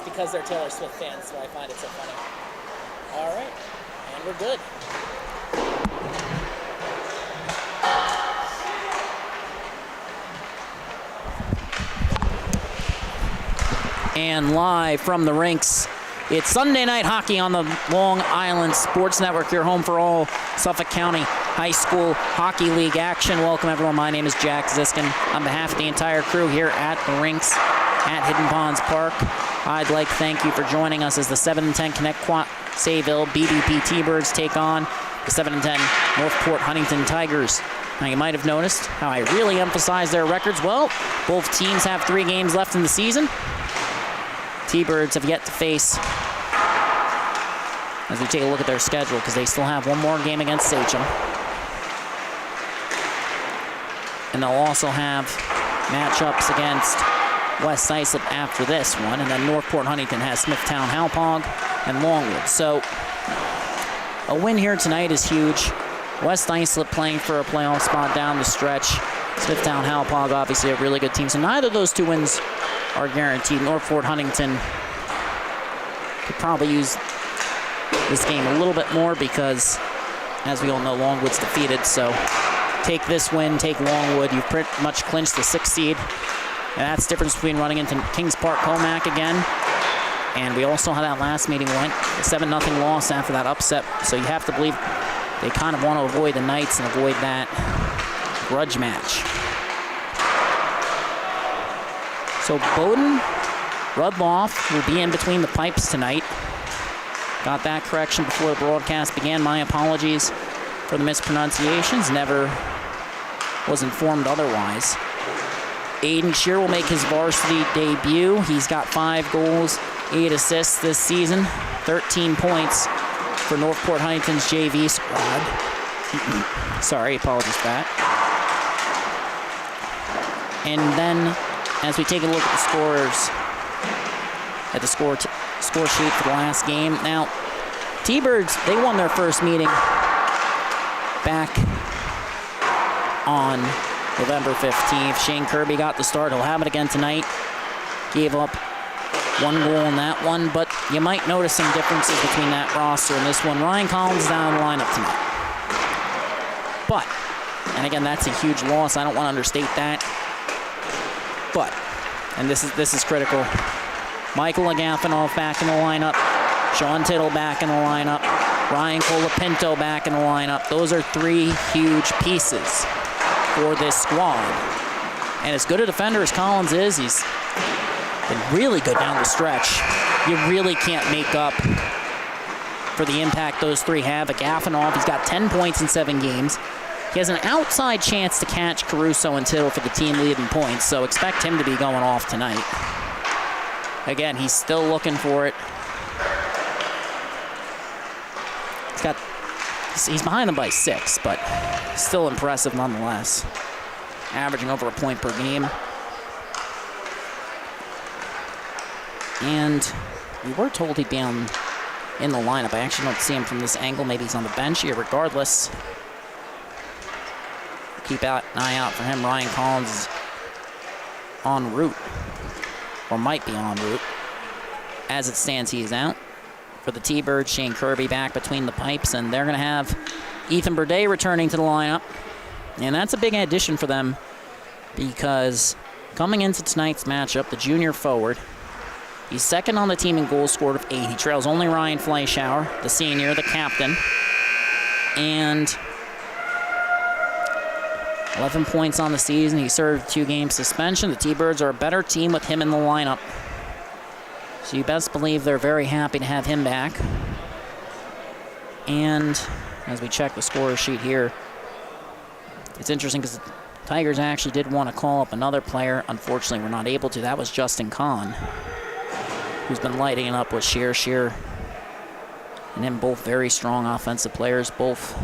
because they're Taylor Swift fans, so I find it so funny. All right, and we're good. And live from the rinks, it's Sunday Night Hockey on the Long Island Sports Network, your home for all Suffolk County High School Hockey League action. Welcome, everyone. My name is Jack Ziskin. On behalf of the entire crew here at the rinks at Hidden Ponds Park, I'd like to thank you for joining us as the 7-10 Connetquot Sayville BBP T-Birds take on the 7-10 Northport Huntington Tigers. Now, you might have noticed how I really emphasize their records. Well, both teams have 3 games left in the season. T-Birds have yet to face, as we take a look at their schedule, because they still have one more game against SCHSHL. And they'll also have matchups against West Islip after this one, and then Northport Huntington has Smithtown Hauppauge and Longwood. So a win here tonight is huge. West Islip playing for a playoff spot down the stretch. Smithtown Hauppauge, obviously a really good team. So neither of those 2 wins are guaranteed. Northport Huntington could probably use this game a little bit more because, as we all know, Longwood's defeated. So take this win, take Longwood. You've pretty much clinched the 6th seed. And that's the difference between running into Kings Park Comac again. And we also had that last meeting went a 7-0 loss after that upset. So you have to believe they kind of want to avoid the Knights and avoid that grudge match. So Bowden Rudloff will be in between the pipes tonight. Got that correction before the broadcast began. My apologies for the mispronunciations. Never was informed otherwise. Aiden Shear will make his varsity debut. He's got 5 goals, 8 assists this season, 13 points for Northport Huntington's JV squad. Sorry, apologies for that. And then, as we take a look at the scores, at the score sheet for the last game. Now, T-Birds, they won their first meeting back on November 15th. Shane Kirby got the start. He'll have it again tonight. Gave up 1 goal in that one, but you might notice some differences between that roster and this one. Ryan Collins is down the lineup tonight. But, and again, that's a huge loss. I don't want to understate that. But, and this is critical, Michael Agafonov back in the lineup, Sean Tittle back in the lineup, Ryan Colapinto back in the lineup. Those are 3 huge pieces for this squad. And as good a defender as Collins is, he's been really good down the stretch. You really can't make up for the impact those 3 have. Agafonov, he's got 10 points in 7 games. He has an outside chance to catch Caruso and Tittle for the team lead in points, so expect him to be going off tonight. Again, he's still looking for it. He's behind them by 6, but still impressive nonetheless. Averaging over a point per game. And we were told he'd be in the lineup. I actually don't see him from this angle. Maybe he's on the bench here. Regardless, keep an eye out for him. Ryan Collins is en route, or might be en route. As it stands, he is out. For the T-Birds, Shane Kirby back between the pipes, and they're going to have Ethan Burdett returning to the lineup. And that's a big addition for them because coming into tonight's matchup, the junior forward, he's second on the team in goals scored of 8. He trails only Ryan Fleischauer, the senior, the captain, and 11 points on the season. He served 2-game suspension. The T-Birds are a better team with him in the lineup. So you best believe they're very happy to have him back. And as we check the scorer sheet here, it's interesting because the Tigers actually did want to call up another player. Unfortunately, we're not able to. That was Justin Kahn, who's been lighting it up with Shear and him, both very strong offensive players. Both,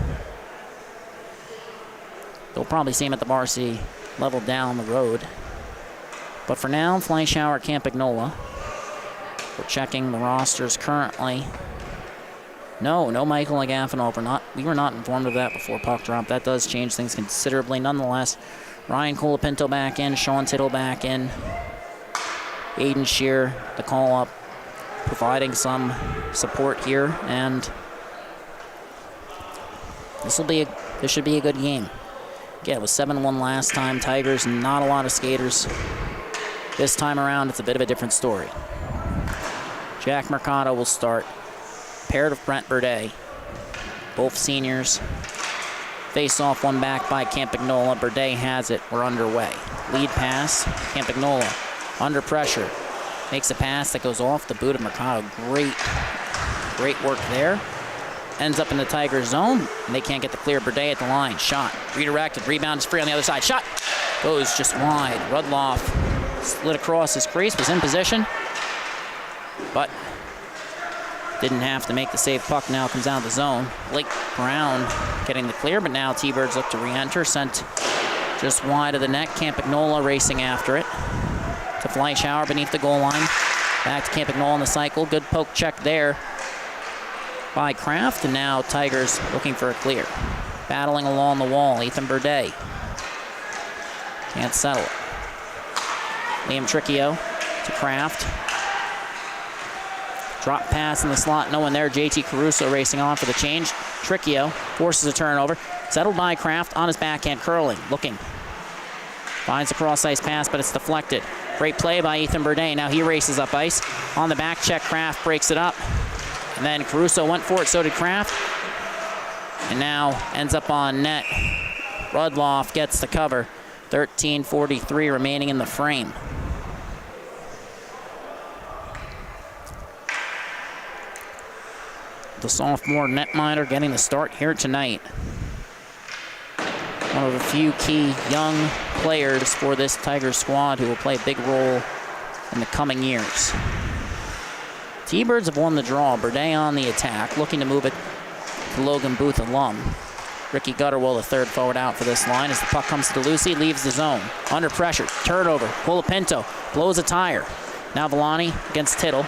they'll probably see him at the varsity level down the road. But for now, Fleischauer, Campagnola. We're checking the rosters currently. No Michael Agafonov. We were not informed of that before puck drop. That does change things considerably. Nonetheless, Ryan Colapinto back in, Sean Tittle back in, Aiden Shear, the call-up, providing some support here, and this should be a good game. Again, it was 7-1 last time. Tigers, not a lot of skaters. This time around, it's a bit of a different story. Jack Mercado will start, paired with Brent Burdett. Both seniors. Face off, one back by Campagnola. Burdett has it. We're underway. Lead pass. Campagnola under pressure. Makes a pass that goes off the boot of Mercado. Great work there. Ends up in the Tigers zone, and they can't get the clear. Burdett at the line. Shot. Redirected. Rebound is free on the other side. Shot. Goes just wide. Rudloff slid across his crease. Was in position, but didn't have to make the save. Puck now comes out of the zone. Blake Brown getting the clear, but now T-Birds look to re-enter. Sent just wide of the net. Campagnola racing after it to Fleischhauer beneath the goal line. Back to Campagnola in the cycle. Good poke check there by Kraft, and now Tigers looking for a clear. Battling along the wall, Ethan Burdett. Can't settle it. Liam Tricchio to Kraft. Drop pass in the slot, no one there. JT Caruso racing on for the change. Tricchio forces a turnover. Settled by Kraft on his backhand, curling, looking. Finds a cross-ice pass, but it's deflected. Great play by Ethan Burdett. Now he races up ice. On the back check, Kraft breaks it up. And then Caruso went for it, so did Kraft. And now ends up on net. Rudloff gets the cover. 13:43 remaining in the frame. The sophomore netminder getting the start here tonight. One of the few key young players for this Tigers squad who will play a big role in the coming years. T-Birds have won the draw. Burdett on the attack, looking to move it to Logan Booth alum. Ricky Gutterwell, the third forward out for this line, as the puck comes to Lucy, leaves the zone. Under pressure, turnover, Colapinto blows a tire. Now Villani against Tittle.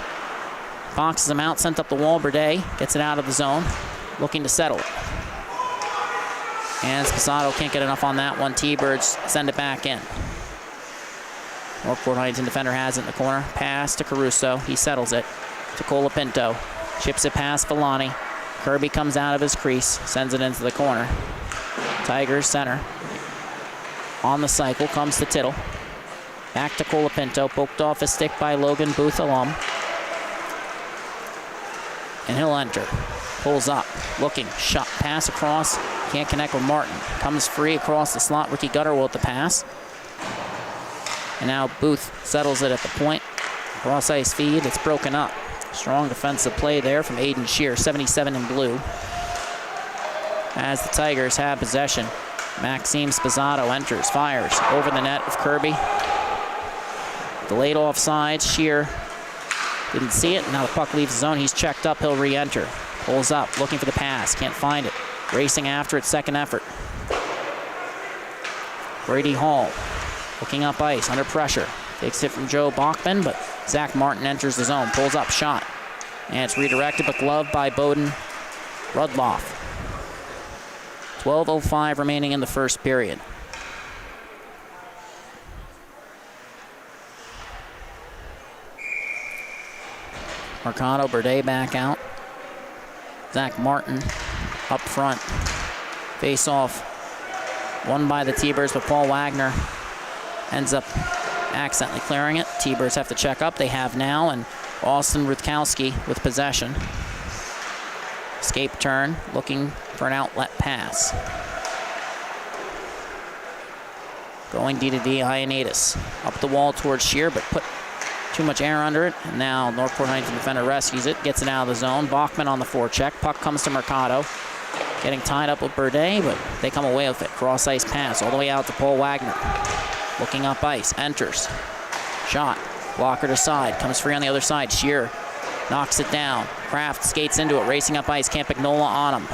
Boxes him out, sent up the wall. Burdett gets it out of the zone, looking to settle it. And Sposato can't get enough on that one. T-Birds send it back in. Northport Huntington defender has it in the corner. Pass to Caruso. He settles it to Colapinto. Chips it past Villani. Kirby comes out of his crease, sends it into the corner. Tigers center. On the cycle, comes to Tittle. Back to Colapinto, poked off a stick by Logan Booth alum. And he'll enter. Pulls up, looking, shot, pass across. Can't connect with Martin. Comes free across the slot. Ricky Gutterwell at the pass. And now Booth settles it at the point. Cross ice feed, it's broken up. Strong defensive play there from Aiden Shear, 77 in blue. As the Tigers have possession, Maxime Sposato enters, fires over the net of Kirby. Delayed offside, Shear didn't see it. Now the puck leaves the zone. He's checked up, he'll re-enter. Pulls up, looking for the pass, can't find it. Racing after it, second effort. Brady Hall, looking up ice, under pressure. Takes it from Joe Bachman, but Zach Martin enters the zone, pulls up, shot. And it's redirected, but gloved by Bowden Rudloff. 12:05 remaining in the first period. Mercado, Burdett back out. Zach Martin up front. Face off. Won by the T-Birds, but Paul Wagner ends up accidentally clearing it. T-Birds have to check up. They have now, and Austin Rutkowski with possession. Escape turn, looking for an outlet pass. Going D-to-D, Ioannidis. Up the wall towards Shear, but put too much air under it. And now Northport Huntington defender rescues it, gets it out of the zone. Bachman on the forecheck. Puck comes to Mercado. Getting tied up with Burdett, but they come away with it. Cross ice pass all the way out to Paul Wagner. Looking up ice, enters. Shot, blocker to side, comes free on the other side. Shear knocks it down. Kraft skates into it, racing up ice. Campagnola on him.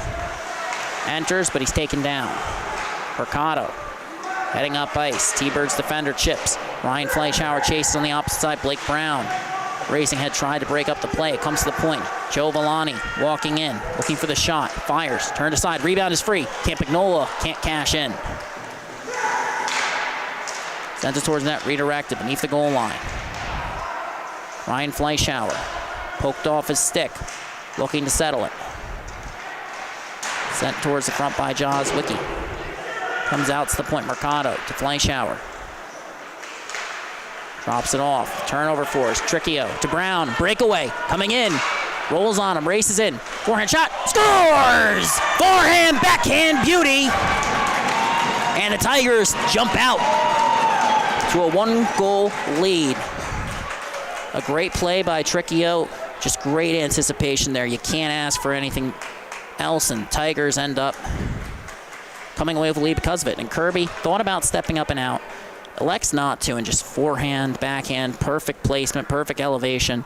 Enters, but he's taken down. Mercado heading up ice. T-Birds defender chips. Ryan Fleischhauer chases on the opposite side. Blake Brown. Racing head tried to break up the play. It comes to the point. Joe Villani walking in, looking for the shot. Fires, turned aside. Rebound is free. Campagnola can't cash in. Sends it towards net, redirected beneath the goal line. Ryan Fleischhauer Poked off his stick. Looking to settle it. Sent towards the front by Jaws Wiki. Comes out to the point. Mercado to Fleischauer. Drops it off. Turnover force. Connetquot to Brown. Breakaway. Coming in. Rolls on him. Races in. Forehand shot. Scores! Forehand, backhand beauty. And the Tigers jump out to a 1-goal lead. A great play by Connetquot. Just great anticipation there. You can't ask for anything else, and Tigers end up coming away with the lead because of it. And Kirby thought about stepping up and out. Elects not to, and just forehand, backhand, perfect placement, perfect elevation.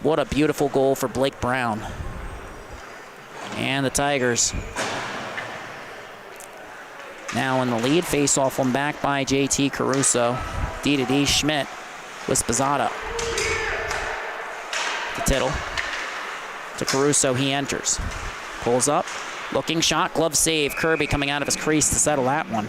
What a beautiful goal for Blake Brown. And the Tigers now in the lead. Face-off one back by JT Caruso. D-to-D Schmidt with Spazzato. To Tittle. To Caruso, he enters. Pulls up. Looking shot, glove save. Kirby coming out of his crease to settle that one.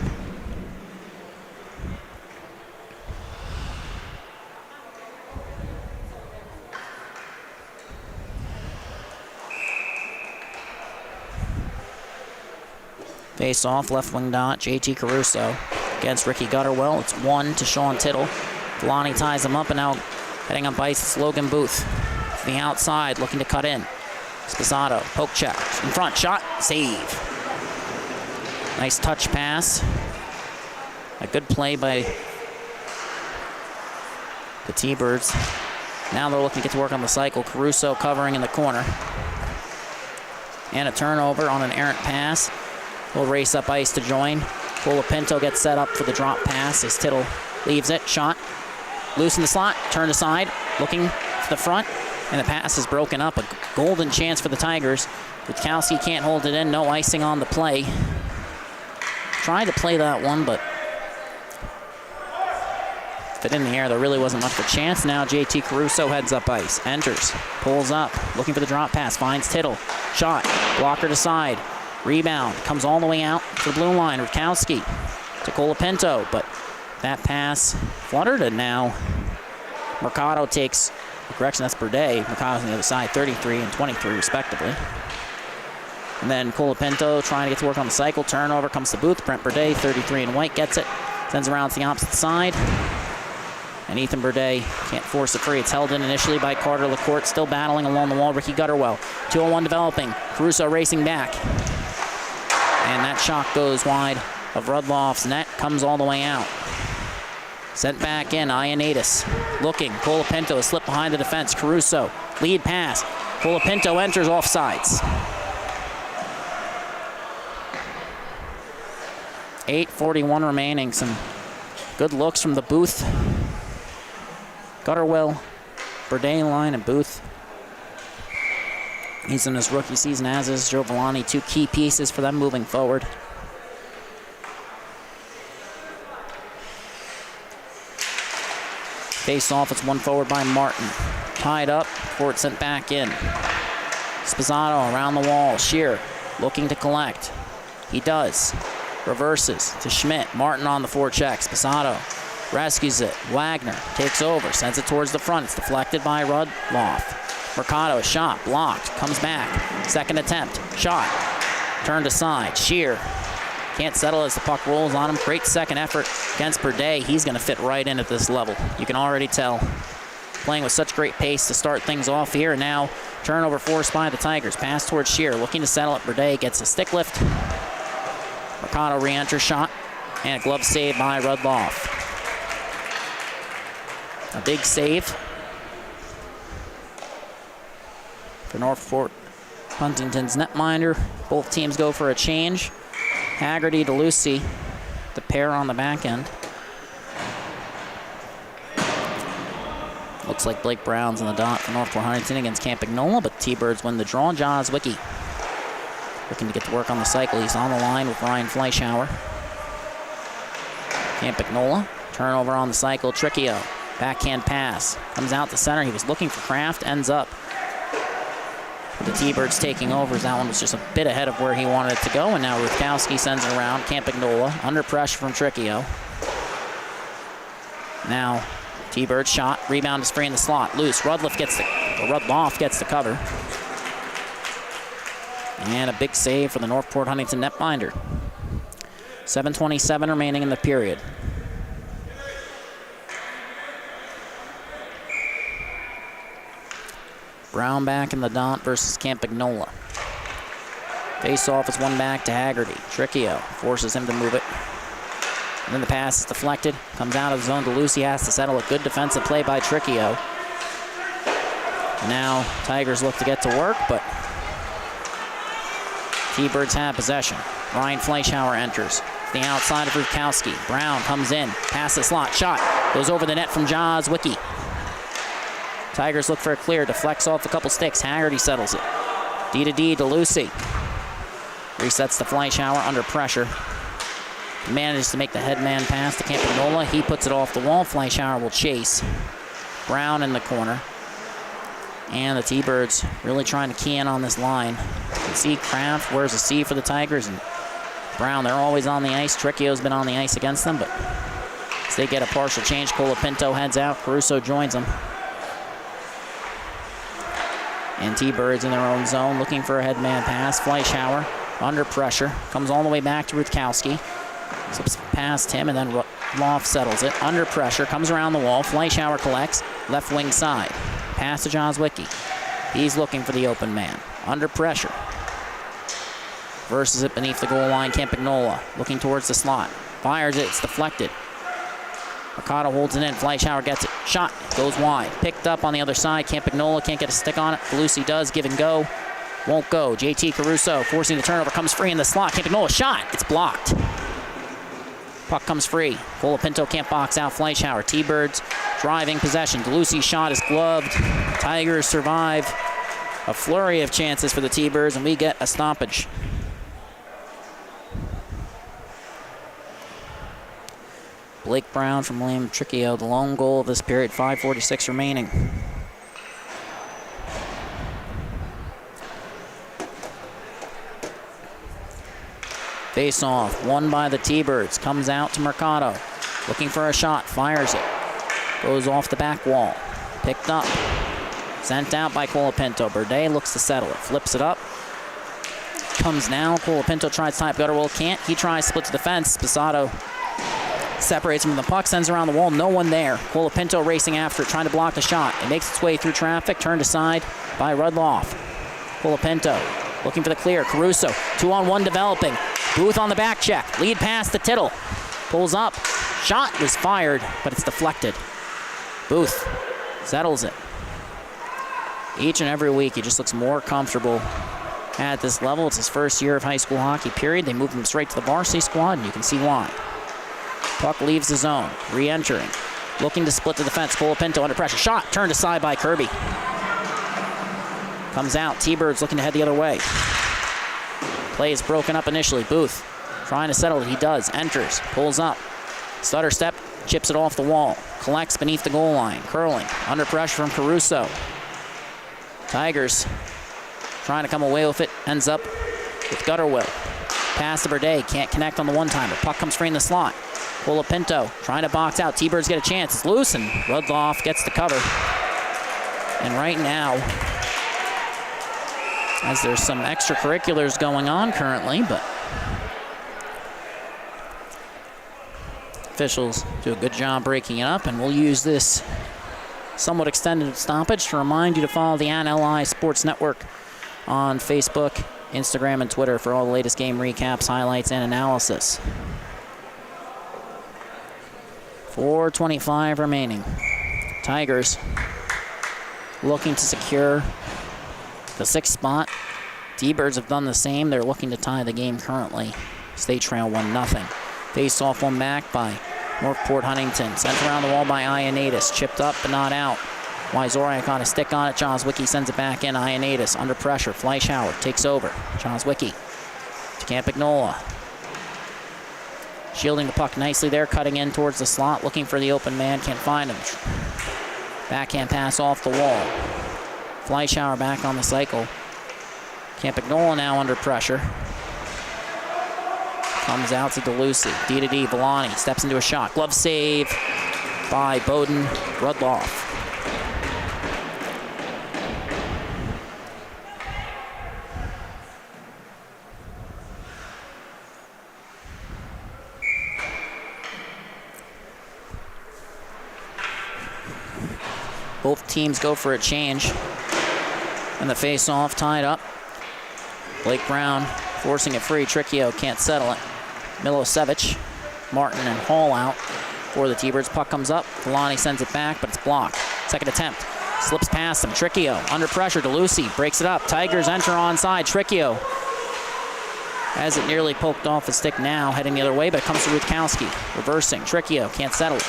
Face off, left wing dot, JT Caruso against Ricky Gutterwell. It's 1 to Sean Tittle. Villani ties him up, and now heading up ice, it's Logan Booth. To the outside, looking to cut in. Spazzato, poke check, in front, shot, save. Nice touch pass. A good play by the T-Birds. Now they're looking to get to work on the cycle. Caruso covering in the corner. And a turnover on an errant pass. We'll race up ice to join. Colapinto gets set up for the drop pass as Tittle leaves it. Shot. Loose in the slot. Turned aside. Looking to the front. And the pass is broken up. A golden chance for the Tigers. Witkowski can't hold it in. No icing on the play. Tried to play that one, but if it in the air, there really wasn't much of a chance. Now JT Caruso heads up ice. Enters. Pulls up. Looking for the drop pass. Finds Tittle. Shot. Blocker to side. Rebound, comes all the way out to the blue line. Rutkowski to Colapinto, but that pass fluttered, and now Mercado takes the correction. That's Burdett. Mercado's on the other side, 33 and 23 respectively. And then Colapinto trying to get to work on the cycle. Turnover comes to Booth. Brent Burdett, 33 and white, gets it. Sends around to the opposite side. And Ethan Burdett can't force it free. It's held in initially by Carter LaCourte, still battling along the wall. Ricky Gutterwell, 2-on-1 developing. Caruso racing back. And that shot goes wide of Rudloff's net, comes all the way out. Sent back in, Ioannidis looking. Colapinto is slipped behind the defense. Caruso, lead pass. Colapinto enters offsides. 8:41 remaining. Some good looks from the Booth, Gutterwell, Burdett line, and Booth. He's in his rookie season, as is Joe Villani. 2 key pieces for them moving forward. Face off, it's one forward by Martin. Tied up, Ford sent back in. Spazzato around the wall. Shear looking to collect. He does. Reverses to Schmidt. Martin on the forecheck. Spazzato rescues it. Wagner takes over, sends it towards the front. It's deflected by Rudloff. Mercado, shot, blocked, comes back. Second attempt, shot, turned aside. Shear can't settle as the puck rolls on him. Great second effort against Burdett. He's going to fit right in at this level. You can already tell. Playing with such great pace to start things off here. And now turnover forced by the Tigers. Pass towards Shear, looking to settle it. Burdett gets a stick lift. Mercado re-enters shot, and a glove save by Rudloff. A big save for Northport Huntington's netminder. Both teams go for a change. Haggerty to Lucy, the pair on the back end. Looks like Blake Brown's in the dot for Northport Huntington against Campagnola, but T-Birds win the draw. Jaws Wiki looking to get to work on the cycle. He's on the line with Ryan Fleischauer. Campagnola, turnover on the cycle. Connetquot, backhand pass. Comes out the center. He was looking for Kraft, ends up the T-Birds taking over. That one was just a bit ahead of where he wanted it to go, and now Rutkowski sends it around. Campagnola under pressure from Connetquot. Now T-Bird shot, rebound is free in the slot, loose. Rudloff gets the Rudloff gets the cover. And a big save for the Northport Huntington netminder. 7:27 remaining in the period. Brown back in the dot versus Campagnola. Face-off is one back to Haggerty. Tricchio forces him to move it. And then the pass is deflected. Comes out of the zone. DeLucy has to settle it. Good defensive play by Tricchio. Now Tigers look to get to work, but T-Birds have possession. Ryan Fleischhauer enters. The outside of Rutkowski. Brown comes in. Pass the slot. Shot. Goes over the net from Jaws Wicki. Tigers look for a clear. Deflects off a couple sticks. Haggerty settles it. D to D. DeLucy. Resets to Fleischhauer under pressure. Manages to make the headman pass to Campagnola. He puts it off the wall. Fleischhauer will chase. Brown in the corner. And the T-Birds really trying to key in on this line. You can see Kraft wears a C for the Tigers. And Brown, they're always on the ice. Tricchio's been on the ice against them, but as they get a partial change, Colapinto heads out. Caruso joins them. And T-Birds in their own zone looking for a headman pass. Fleischhauer under pressure. Comes all the way back to Rutkowski. Slips past him, and then Loft settles it. Under pressure. Comes around the wall. Fleischhauer collects. Left wing side. Pass to Jaws Wicki. He's looking for the open man. Under pressure. Versus it beneath the goal line. Campagnola looking towards the slot. Fires it. It's deflected. Mercado holds it in. Fleischhauer gets it. Shot. Goes wide. Picked up on the other side. Campagnola can't get a stick on it. DeLucy does. Give and go. Won't go. JT Caruso forcing the turnover. Comes free in the slot. Campagnola shot. It's blocked. Puck comes free. Colapinto can't box out Fleischhauer. T-Birds driving possession. DeLucy's shot is gloved. Tigers survive a flurry of chances for the T-Birds, and we get a stoppage. Blake Brown from William Tricchio, the lone goal of this period, 5:46 remaining. Face off, won by the T-Birds, comes out to Mercado, looking for a shot, fires it, goes off the back wall, picked up, sent out by Colapinto. Berde looks to settle it, flips it up, comes down, Colapinto tries to tie up Gutterwill, can't, he tries to split to the fence, Pissato separates him from the puck, sends around the wall, no one there. Colapinto racing after it, trying to block the shot. It makes its way through traffic, turned aside by Rudloff. Colapinto looking for the clear. Caruso, 2-on-1 developing. Booth on the back check. Lead pass to Tittle. Pulls up. Shot was fired, but it's deflected. Booth settles it. Each and every week, he just looks more comfortable at this level. It's his first year of high school hockey, period. They moved him straight to the varsity squad, and you can see why. Puck leaves the zone, re-entering. Looking to split the defense. Colapinto under pressure. Shot turned aside by Kirby. Comes out. T-Birds looking to head the other way. Play is broken up initially. Booth trying to settle it. He does. Enters. Pulls up. Stutter step. Chips it off the wall. Collects beneath the goal line. Curling. Under pressure from Caruso. Tigers trying to come away with it. Ends up with Gutterwill. Pass to Berde. Can't connect on the one-timer. Puck comes free in the slot. Colapinto trying to box out. T-Birds get a chance. It's loose, and Rudloff gets the cover. And right now, as there's some extracurriculars going on currently, but officials do a good job breaking it up, and we'll use this somewhat extended stoppage to remind you to follow the NLI Sports Network on Facebook, Instagram, and Twitter for all the latest game recaps, highlights, and analysis. 4:25 remaining. Tigers looking to secure the sixth spot. T-Birds have done the same. They're looking to tie the game currently. They trail 1-0. Face off one back by Northport Huntington. Sent around the wall by Ioannidis. Chipped up but not out. Wyzoriak got a stick on it. Jaws Wicki sends it back in. Ioannidis under pressure. Fleischhauer takes over. Jaws Wicki to Campagnola. Shielding the puck nicely there. Cutting in towards the slot. Looking for the open man. Can't find him. Backhand pass off the wall. Fleischhauer back on the cycle. Campagnola now under pressure. Comes out to DeLucy. D to D. Villani steps into a shot. Glove save by Bowden Rudloff. Both teams go for a change. And the face-off tied up. Blake Brown forcing it free. Tricchio can't settle it. Milosevic, Martin, and Hall out for the T-Birds. Puck comes up. Kalani sends it back, but it's blocked. Second attempt. Slips past him. Tricchio under pressure. DeLucy breaks it up. Tigers enter onside. Tricchio has it nearly poked off his stick now, heading the other way, but it comes to Rutkowski. Reversing. Tricchio can't settle it.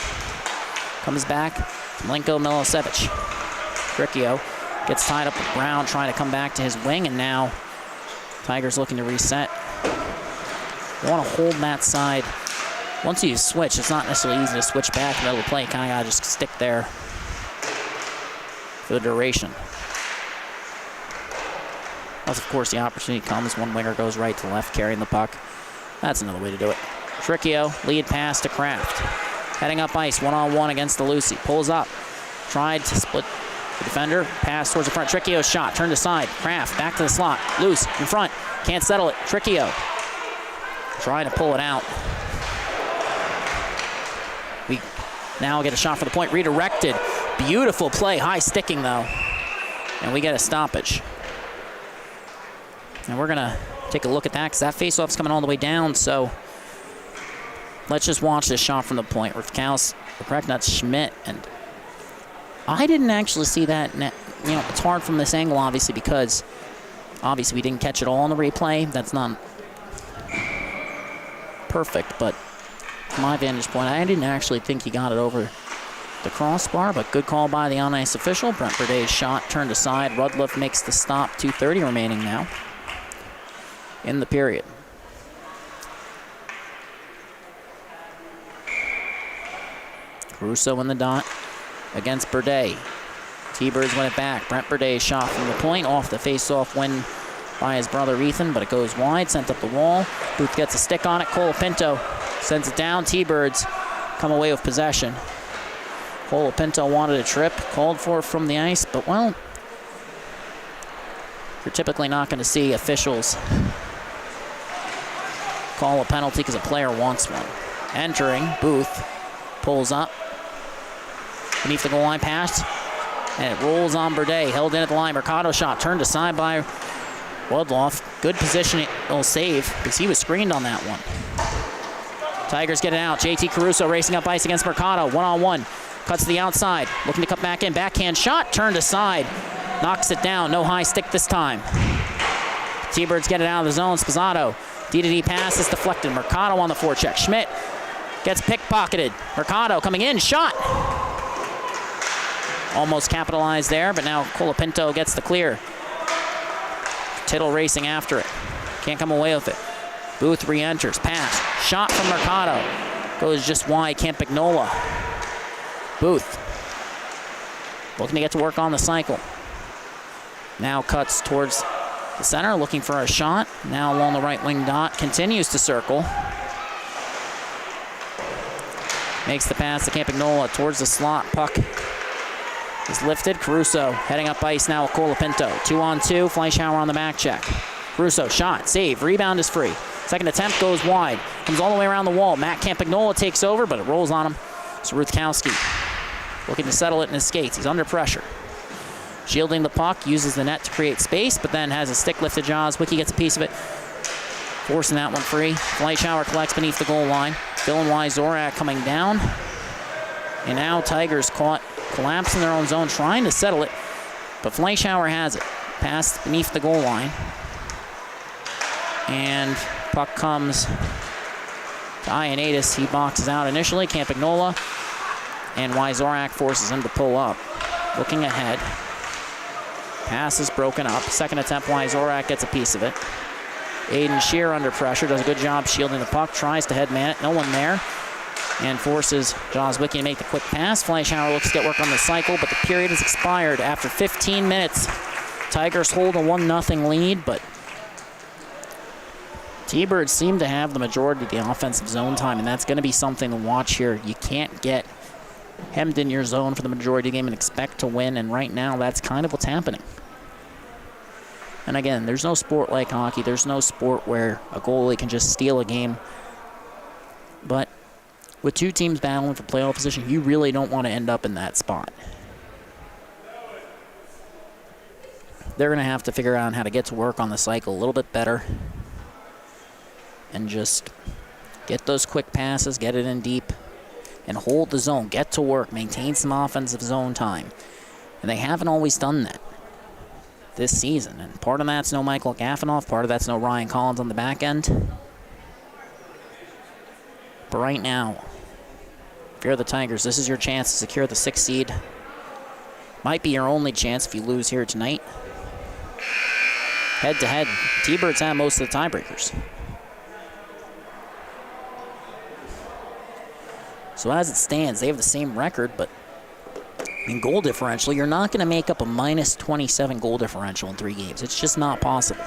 Comes back. Milenko Milosevic. Tricchio gets tied up with Brown, trying to come back to his wing, and now Tigers looking to reset. You want to hold that side. Once you switch, it's not necessarily easy to switch back in the middle of the play. You kind of got to just stick there for the duration. Plus, of course, the opportunity comes. One winger goes right to left, carrying the puck. That's another way to do it. Tricchio, lead pass to Kraft. Heading up ice, one-on-one against DeLucy. Pulls up. Tried to split the defender. Pass towards the front. Tricchio's shot. Turned aside. Kraft back to the slot. Loose in front. Can't settle it. Tricchio trying to pull it out. We now get a shot for the point. Redirected. Beautiful play. High sticking, though. And we get a stoppage. And we're going to take a look at that because that faceoff's coming all the way down. So let's just watch this shot from the point. Rutkowski, correct, that's Schmidt. And I didn't actually see that. It's hard from this angle, obviously, because obviously we didn't catch it all on the replay. That's not perfect, but from my vantage point, I didn't actually think he got it over the crossbar, but good call by the on-ice official. Brent Burday's shot turned aside. Rudliff makes the stop. 2:30 remaining now in the period. Caruso in the dot against Burday. T-Birds win it back. Brent Burday's shot from the point off the face-off win by his brother Ethan, but it goes wide, sent up the wall. Booth gets a stick on it. Colapinto sends it down. T-Birds come away with possession. Colapinto wanted a trip, called for it from the ice, but well, you're typically not going to see officials call a penalty because a player wants one. Entering, Booth pulls up beneath the goal line pass, and it rolls on Burday, held in at the line. Mercado shot turned aside by Woodloff. Good positioning, save because he was screened on that one. Tigers get it out. JT Caruso racing up ice against Mercado, one-on-one. Cuts to the outside, looking to cut back in. Backhand shot, turned aside. Knocks it down, no high stick this time. T-Birds get it out of the zone. Spazzato, D-to-D pass is deflected. Mercado on the forecheck. Schmidt gets pickpocketed. Mercado coming in, shot. Almost capitalized there, but now Colapinto gets the clear. Tittle racing after it. Can't come away with it. Booth re-enters, pass. Shot from Mercado. Goes just wide, Campagnola. Booth looking to get to work on the cycle. Now cuts towards the center, looking for a shot. Now along the right wing dot, continues to circle. Makes the pass to Campagnola towards the slot. Puck is lifted. Caruso heading up ice now with Colapinto. 2-on-2, Fleischhauer on the back check. Caruso, shot, save, rebound is free. Second attempt goes wide. Comes all the way around the wall. Matt Campagnola takes over, but it rolls on him. It's Rutkowski looking to settle it in his skates. He's under pressure. Shielding the puck, uses the net to create space, but then has a stick lifted. Wiki gets a piece of it. Forcing that one free. Fleischhauer collects beneath the goal line. Dylan Wyzorak coming down. And now Tigers caught, collapsing their own zone, trying to settle it. But Fleischhauer has it. Passed beneath the goal line. And puck comes to Ioannidis. He boxes out initially. Campagnola. And Wyzorak forces him to pull up. Looking ahead. Pass is broken up. Second attempt, Wyzorak gets a piece of it. Aiden Shear under pressure, does a good job shielding the puck, tries to headman it, no one there, and forces Jozwicki to make the quick pass. Fleischhauer looks to get work on the cycle, but the period has expired after 15 minutes. Tigers hold a 1-0 lead, but T-Birds seem to have the majority of the offensive zone time, and that's going to be something to watch here. You can't get hemmed in your zone for the majority of the game and expect to win, and right now that's kind of what's happening. And again, there's no sport like hockey. There's no sport where a goalie can just steal a game. But with two teams battling for playoff position, you really don't want to end up in that spot. they're going to have to figure out how to get to work on the cycle a little bit better and just get those quick passes, get it in deep, and hold the zone. Get to work, maintain some offensive zone time. And they haven't always done that this season. And part of that's no Michael Gaffinoff, part of that's no Ryan Collins on the back end. But right now, if you're the Tigers, this is your chance to secure the 6th seed. Might be your only chance if you lose here tonight. Head-to-head, T-Birds have most of the tiebreakers. So as it stands, they have the same record, but in goal differential, you're not going to make up a minus 27 goal differential in 3 games. It's just not possible.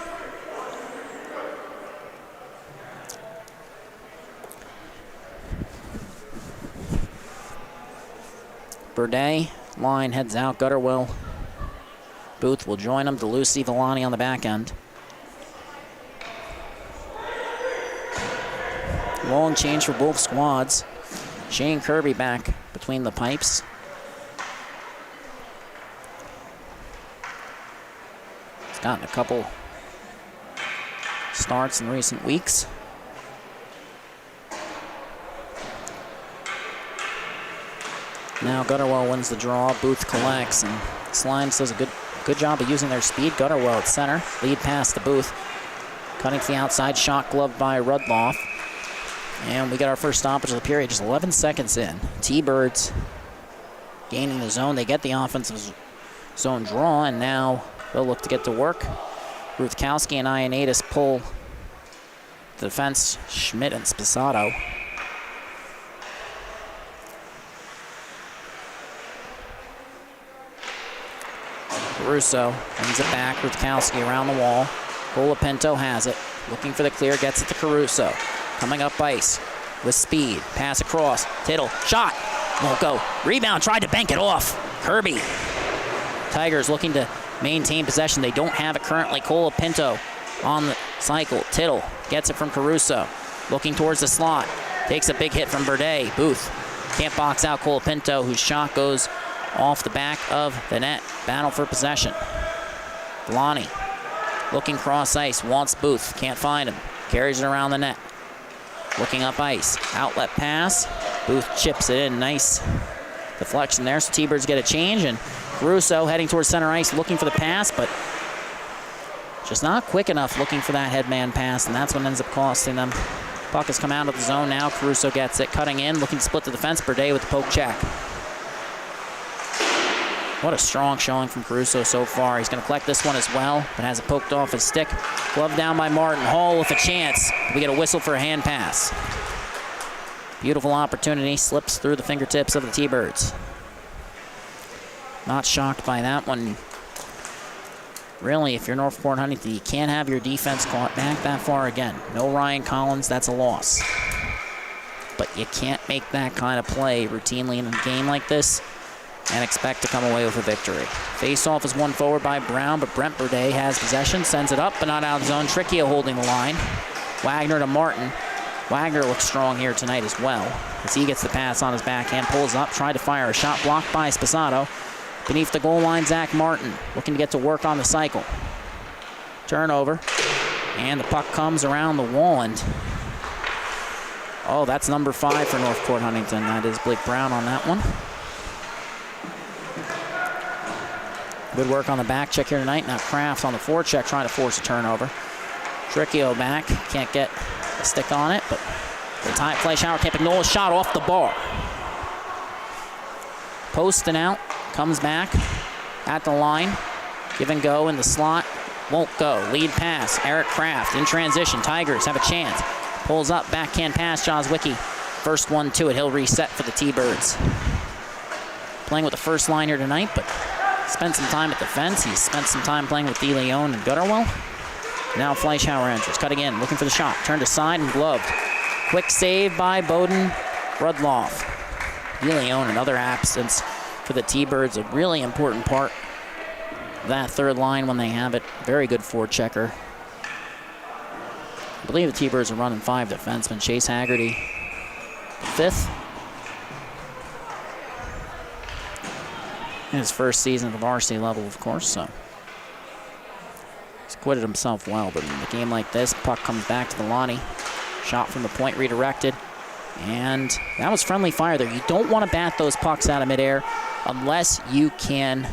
Burde, line heads out, Gutterwill. Booth will join him. DeLucy, Villani on the back end. Long change for both squads. Shane Kirby back between the pipes. He's gotten a couple starts in recent weeks. Now Gutterwell wins the draw. Booth collects, and Slimes does a good job of using their speed. Gutterwell at center. Lead pass to Booth. Cutting to the outside. Shot gloved by Rudloff. And we get our first stoppage of the period, just 11 seconds in. T-Birds gaining the zone. They get the offensive zone draw, and now they'll look to get to work. Ruthkowski and Ioannidis pull the defense. Schmidt and Sposato. Caruso brings it back. Ruthkowski around the wall. Colapinto has it. Looking for the clear, gets it to Caruso. Coming up ice with speed. Pass across. Tittle. Shot. Won't go. Rebound. Tried to bank it off. Kirby. Tigers looking to maintain possession. They don't have it currently. Colapinto on the cycle. Tittle gets it from Caruso. Looking towards the slot. Takes a big hit from Burde. Booth can't box out Colapinto, whose shot goes off the back of the net. Battle for possession. Villani looking cross ice. Wants Booth. Can't find him. Carries it around the net. Looking up ice. Outlet pass. Booth chips it in. Nice deflection there. So T-Birds get a change. And Caruso heading towards center ice looking for the pass, but just not quick enough looking for that headman pass. And that's what ends up costing them. Puck has come out of the zone now. Caruso gets it. Cutting in. Looking to split the defense. Burde with the poke check. What a strong showing from Caruso so far. He's going to collect this one as well, but has it poked off his stick. Glove down by Martin. Hall with a chance. We get a whistle for a hand pass. Beautiful opportunity. Slips through the fingertips of the T-Birds. Not shocked by that one. Really, if you're Northport Huntington, you can't have your defense caught back that far again. No Ryan Collins, that's a loss. But you can't make that kind of play routinely in a game like this and expect to come away with a victory. Face-off is won forward by Brown, but Brent Burde has possession, sends it up, but not out of zone. Tricchio holding the line. Wagner to Martin. Wagner looks strong here tonight as well, as he gets the pass on his backhand, pulls up, tried to fire a shot, blocked by Sposato. Beneath the goal line, Zach Martin, looking to get to work on the cycle. Turnover, and the puck comes around the wall, and oh, that's number 5 for Northport Huntington. That is Blake Brown on that one. Good work on the back check here tonight. Now Kraft on the forecheck trying to force a turnover. Tricchio back. Can't get a stick on it, but the time play shower camping Noel shot off the bar. Posting out. Comes back at the line. Give and go in the slot. Won't go. Lead pass. Eric Kraft in transition. Tigers have a chance. Pulls up. Backhand pass. Jozwicki. First one to it. He'll reset for the T-Birds. Playing with the first line here tonight, but spent some time at defense. He's spent some time playing with DeLeon and Gutterwell. Now Fleischhauer enters. Cutting in. Looking for the shot. Turned aside and gloved. Quick save by Bowden Rudloff. DeLeon, another absence for the T-Birds. A really important part of that third line when they have it. Very good forechecker. I believe the T-Birds are running 5 defensemen. Chase Haggerty, 5th. In his first season at the varsity level, of course, so He's acquitted himself well, but in a game like this, puck comes back to Villani. Shot from the point redirected. And that was friendly fire there. You don't want to bat those pucks out of midair unless you can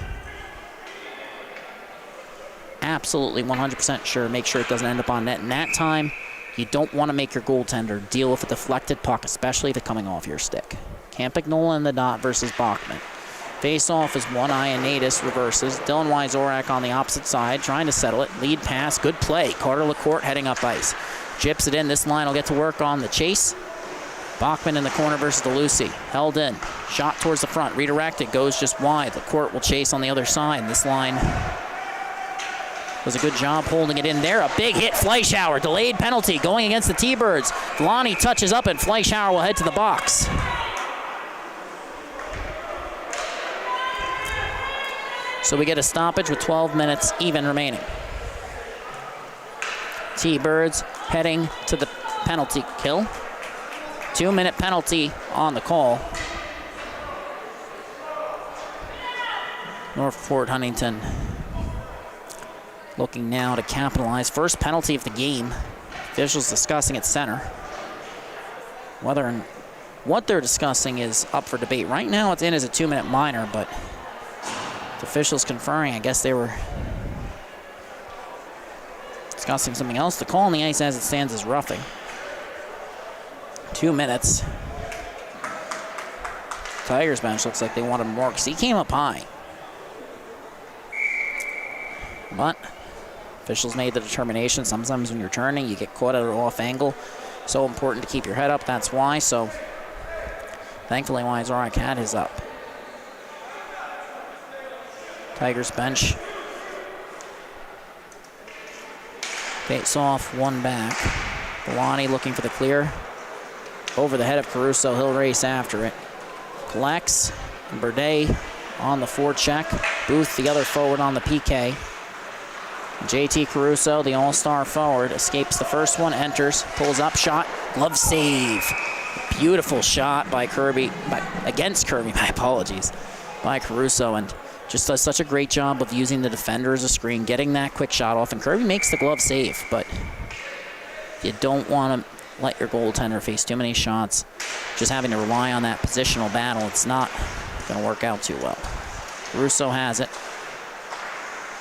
absolutely 100% sure, make sure it doesn't end up on net. And that time, you don't want to make your goaltender deal with a deflected puck, especially if it's coming off your stick. Campagnola in the dot versus Bachman. Face-off is one Ioannidis reverses. Dylan Wyzorak on the opposite side, trying to settle it. Lead pass, good play. Carter LaCourte heading up ice. Chips it in. This line will get to work on the chase. Bachman in the corner versus DeLucy. Held in. Shot towards the front. Redirected. Goes just wide. LaCourte will chase on the other side. This line does a good job holding it in there. A big hit. Fleischauer. Delayed penalty going against the T-Birds. Villani touches up and Fleischauer will head to the box. So we get a stoppage with 12 minutes even remaining. T-Birds heading to the penalty kill. 2-minute penalty on the call. Northport Huntington looking now to capitalize. First penalty of the game. Officials discussing at center. What they're discussing is up for debate. Right now it's in as a 2-minute minor, but the officials conferring, I guess they were discussing something else. The call on the ice as it stands is roughing. 2 minutes. Tigers bench looks like they want him more because he came up high. But officials made the determination. Sometimes when you're turning, you get caught at an off angle. So important to keep your head up. That's why. So thankfully, Wyzorak had his up. Tigers bench. Face off, one back. Villani looking for the clear. Over the head of Caruso, he'll race after it. Collects, Berde on the forecheck. Booth, the other forward on the PK. JT Caruso, the all-star forward, escapes the first one, enters, pulls up, shot, glove save. Beautiful shot by Kirby, against Kirby, my apologies, by Caruso, and just does such a great job of using the defender as a screen, getting that quick shot off, and Kirby makes the glove save, but you don't want to let your goaltender face too many shots. Just having to rely on that positional battle, it's not going to work out too well. Caruso has it.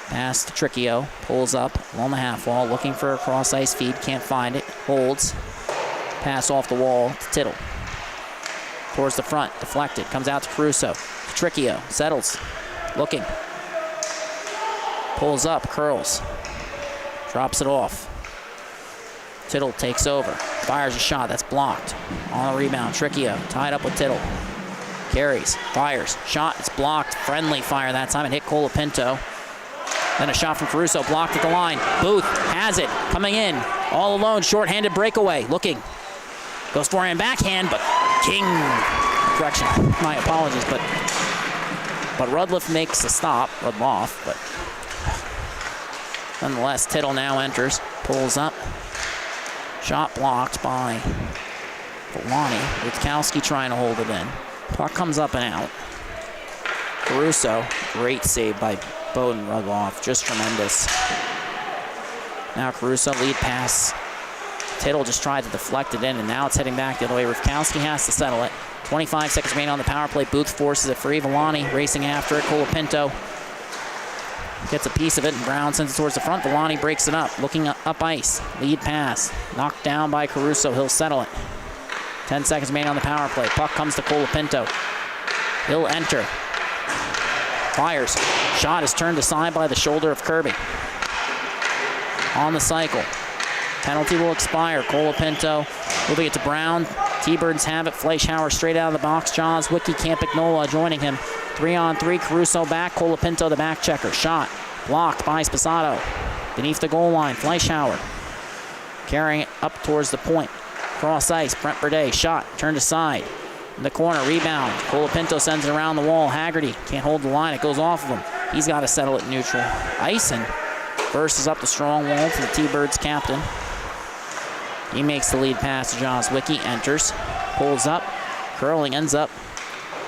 Pass to Tricchio, pulls up along the half wall, looking for a cross-ice feed, can't find it, holds. Pass off the wall to Tittle. Towards the front, deflected, comes out to Caruso. Tricchio, settles, looking. Pulls up, curls. Drops it off. Tittle takes over, fires a shot, that's blocked. On the rebound, Tricchio, tied up with Tittle. Carries, fires, shot, it's blocked. Friendly fire that time, it hit Colapinto. Then a shot from Caruso, blocked at the line. Booth has it, coming in, all alone, short-handed breakaway, looking. Goes forehand, backhand, but King, correction, my apologies, but Rudloff makes a stop, Rudloff, but nonetheless, Tittle now enters, pulls up. Shot blocked by Villani. Rutkowski trying to hold it in. Puck comes up and out. Caruso, great save by Bowden Rudloff, just tremendous. Now Caruso, lead pass. Tittle just tried to deflect it in, and now it's heading back the other way. Rutkowski has to settle it. 25 seconds remaining on the power play. Booth forces it free. Villani racing after it. Colapinto gets a piece of it, and Brown sends it towards the front. Villani breaks it up, looking up ice. Lead pass, knocked down by Caruso. He'll settle it. 10 seconds remaining on the power play. Puck comes to Colapinto. He'll enter. Fires. Shot is turned aside by the shoulder of Kirby. On the cycle. Penalty will expire. Colapinto moving it to Brown. T-Birds have it. Fleischauer straight out of the box. Johns, Wiki, Campagnola joining him. 3-on-3, Caruso back, Colapinto the back checker. Shot blocked by Sposato. Beneath the goal line, Fleischauer carrying it up towards the point. Cross ice, Brent Berde, shot, turned aside. In the corner, rebound. Colapinto sends it around the wall. Haggerty can't hold the line, it goes off of him. He's got to settle it neutral ice, and bursts up the strong wall to the T-Birds captain. He makes the lead pass to Johns Wiki, enters, pulls up, curling, ends up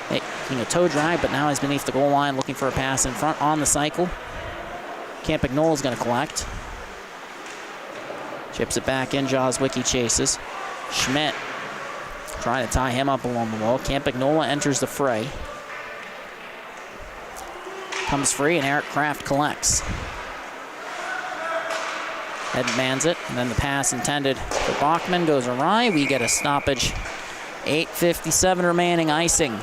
making a toe drag, but now he's beneath the goal line looking for a pass in front on the cycle. Campagnola's going to collect. Chips it back in. Jozwicki chases. Schmidt trying to tie him up along the wall. Campagnola enters the fray. Comes free, and Eric Kraft collects. Headmans it, and then the pass intended for Bachman goes awry. We get a stoppage. 8:57 remaining. Icing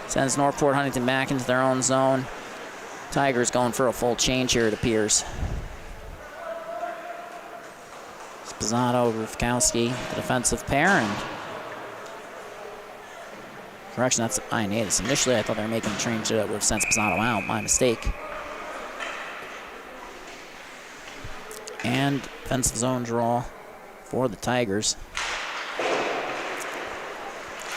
sends Northport Huntington back into their own zone. Tigers going for a full change here, it appears. Spizzato, Rufkowski, the defensive pair, and correction, that's Ioannidis. Initially, I thought they were making the change that would have sent Spizzato out. My mistake. And defensive zone draw for the Tigers.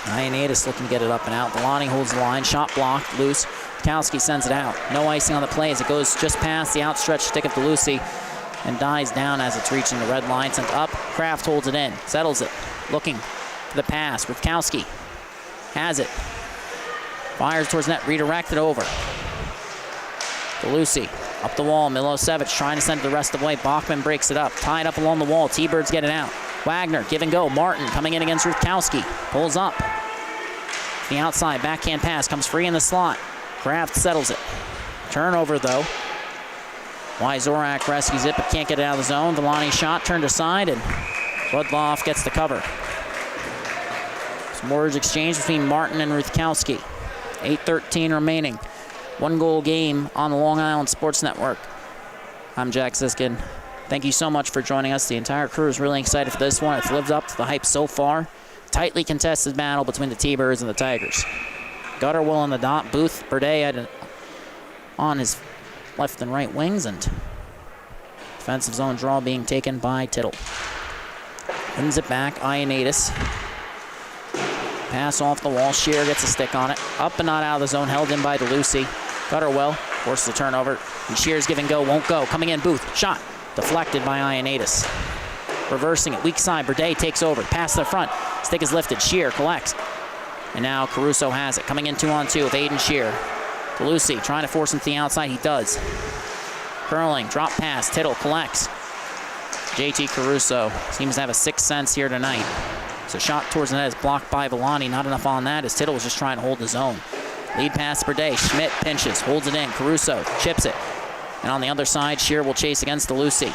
Ioannidis looking to get it up and out. Villani holds the line. Shot blocked. Loose. Rufkowski sends it out. No icing on the play as it goes just past the outstretched stick of DeLucy and dies down as it's reaching the red line. Sent up. Kraft holds it in. Settles it. Looking for the pass. Rufkowski has it. Fires towards net. Redirected over. DeLucy up the wall. Milosevic trying to send it the rest of the way. Bachman breaks it up. Tied up along the wall. T-Birds get it out. Wagner, give and go. Martin coming in against Rufkowski. Pulls up. The outside backhand pass comes free in the slot. Kraft settles it. Turnover though. Wyzorak rescues it but can't get it out of the zone. Villani shot turned aside and Rudloff gets the cover. Some words exchanged between Martin and Rufkowski. 8:13 remaining. 1-goal game on the Long Island Sports Network. I'm Jack Siskin. Thank you so much for joining us. The entire crew is really excited for this one. It's lived up to the hype so far. Tightly contested battle between the T-Birds and the Tigers. Gutterwill on the dot. Booth, Berde on his left and right wings, and defensive zone draw being taken by Tittle. Wins it back. Ioannidis. Pass off the wall. Shear gets a stick on it. Up and not out of the zone. Held in by DeLucy. Gutterwill forces the turnover. And Shear's give and go. Won't go. Coming in. Booth. Shot. Deflected by Ioannidis. Reversing it. Weak side. Berde takes over. Pass to the front. Stick is lifted. Shear collects. And now Caruso has it. Coming in 2-on-2 with Aiden Shear. DeLucy trying to force him to the outside. He does. Curling. Drop pass. Tittle collects. JT Caruso seems to have a sixth sense here tonight. So shot towards the net is blocked by Villani. Not enough on that as Tittle was just trying to hold his own. Lead pass Berde. Schmidt pinches. Holds it in. Caruso chips it. And on the other side, Shear will chase against DeLucy.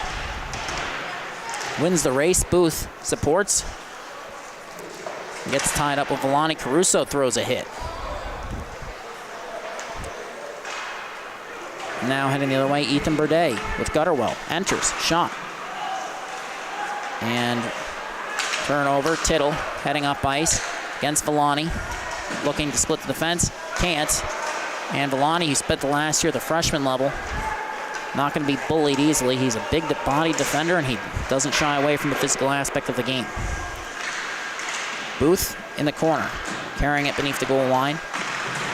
Wins the race. Booth supports. Gets tied up with Villani. Caruso throws a hit. Now heading the other way, Ethan Berde with Gutterwill. Enters. Shot. And turnover. Tittle heading up ice against Villani. Looking to split the defense. Can't. And Villani, who spent the last year at the freshman level, not going to be bullied easily. He's a big-bodied defender, and he doesn't shy away from the physical aspect of the game. Booth in the corner, carrying it beneath the goal line.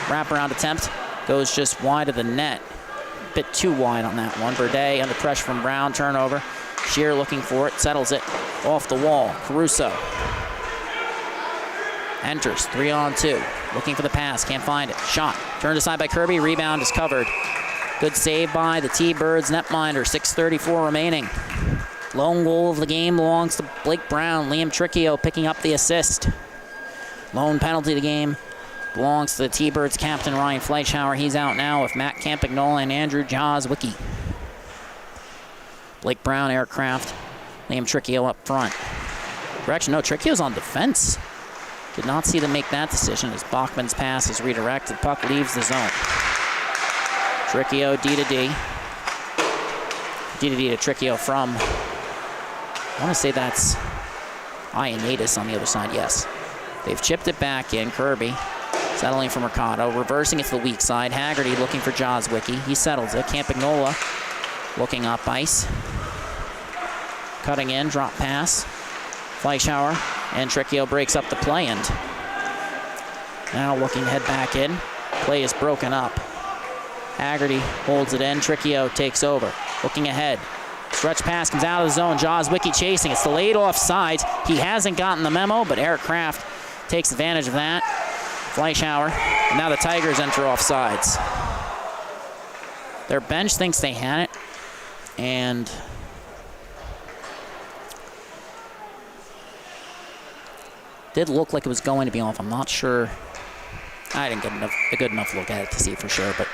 Wraparound attempt goes just wide of the net. A bit too wide on that one. Berde under pressure from Brown, turnover. Shear looking for it, settles it off the wall. Caruso enters, 3-on-2. Looking for the pass, can't find it. Shot, turned aside by Kirby, rebound is covered. Good save by the T-Birds netminder, 6:34 remaining. Lone goal of the game belongs to Blake Brown. Liam Tricchio picking up the assist. Lone penalty of the game belongs to the T-Birds captain Ryan Fleischhauer. He's out now with Matt Campagnola and Andrew Jozwicki. Blake Brown, Eric Kraft, Liam Tricchio up front. Correction, no, Tricchio's on defense. Did not see them make that decision as Bachman's pass is redirected. Puck leaves the zone. Tricchio, D to D. D to D to Tricchio from, I want to say that's Ioannidis on the other side, yes. They've chipped it back in. Kirby settling for Mercado, reversing it to the weak side. Haggerty looking for Jozwicki. He settles it. Campagnola looking up ice. Cutting in, drop pass. Fleischhauer and Tricchio breaks up the play, and now looking to head back in. Play is broken up. Haggerty holds it in. Tricchio takes over. Looking ahead. Stretch pass comes out of the zone. Jozwicki chasing. It's delayed offsides. He hasn't gotten the memo, but Eric Kraft takes advantage of that. Fleischhauer. And now the Tigers enter offsides. Their bench thinks they had it, and Did look like it was going to be off. I'm not sure. I didn't get a good enough look at it to see for sure, but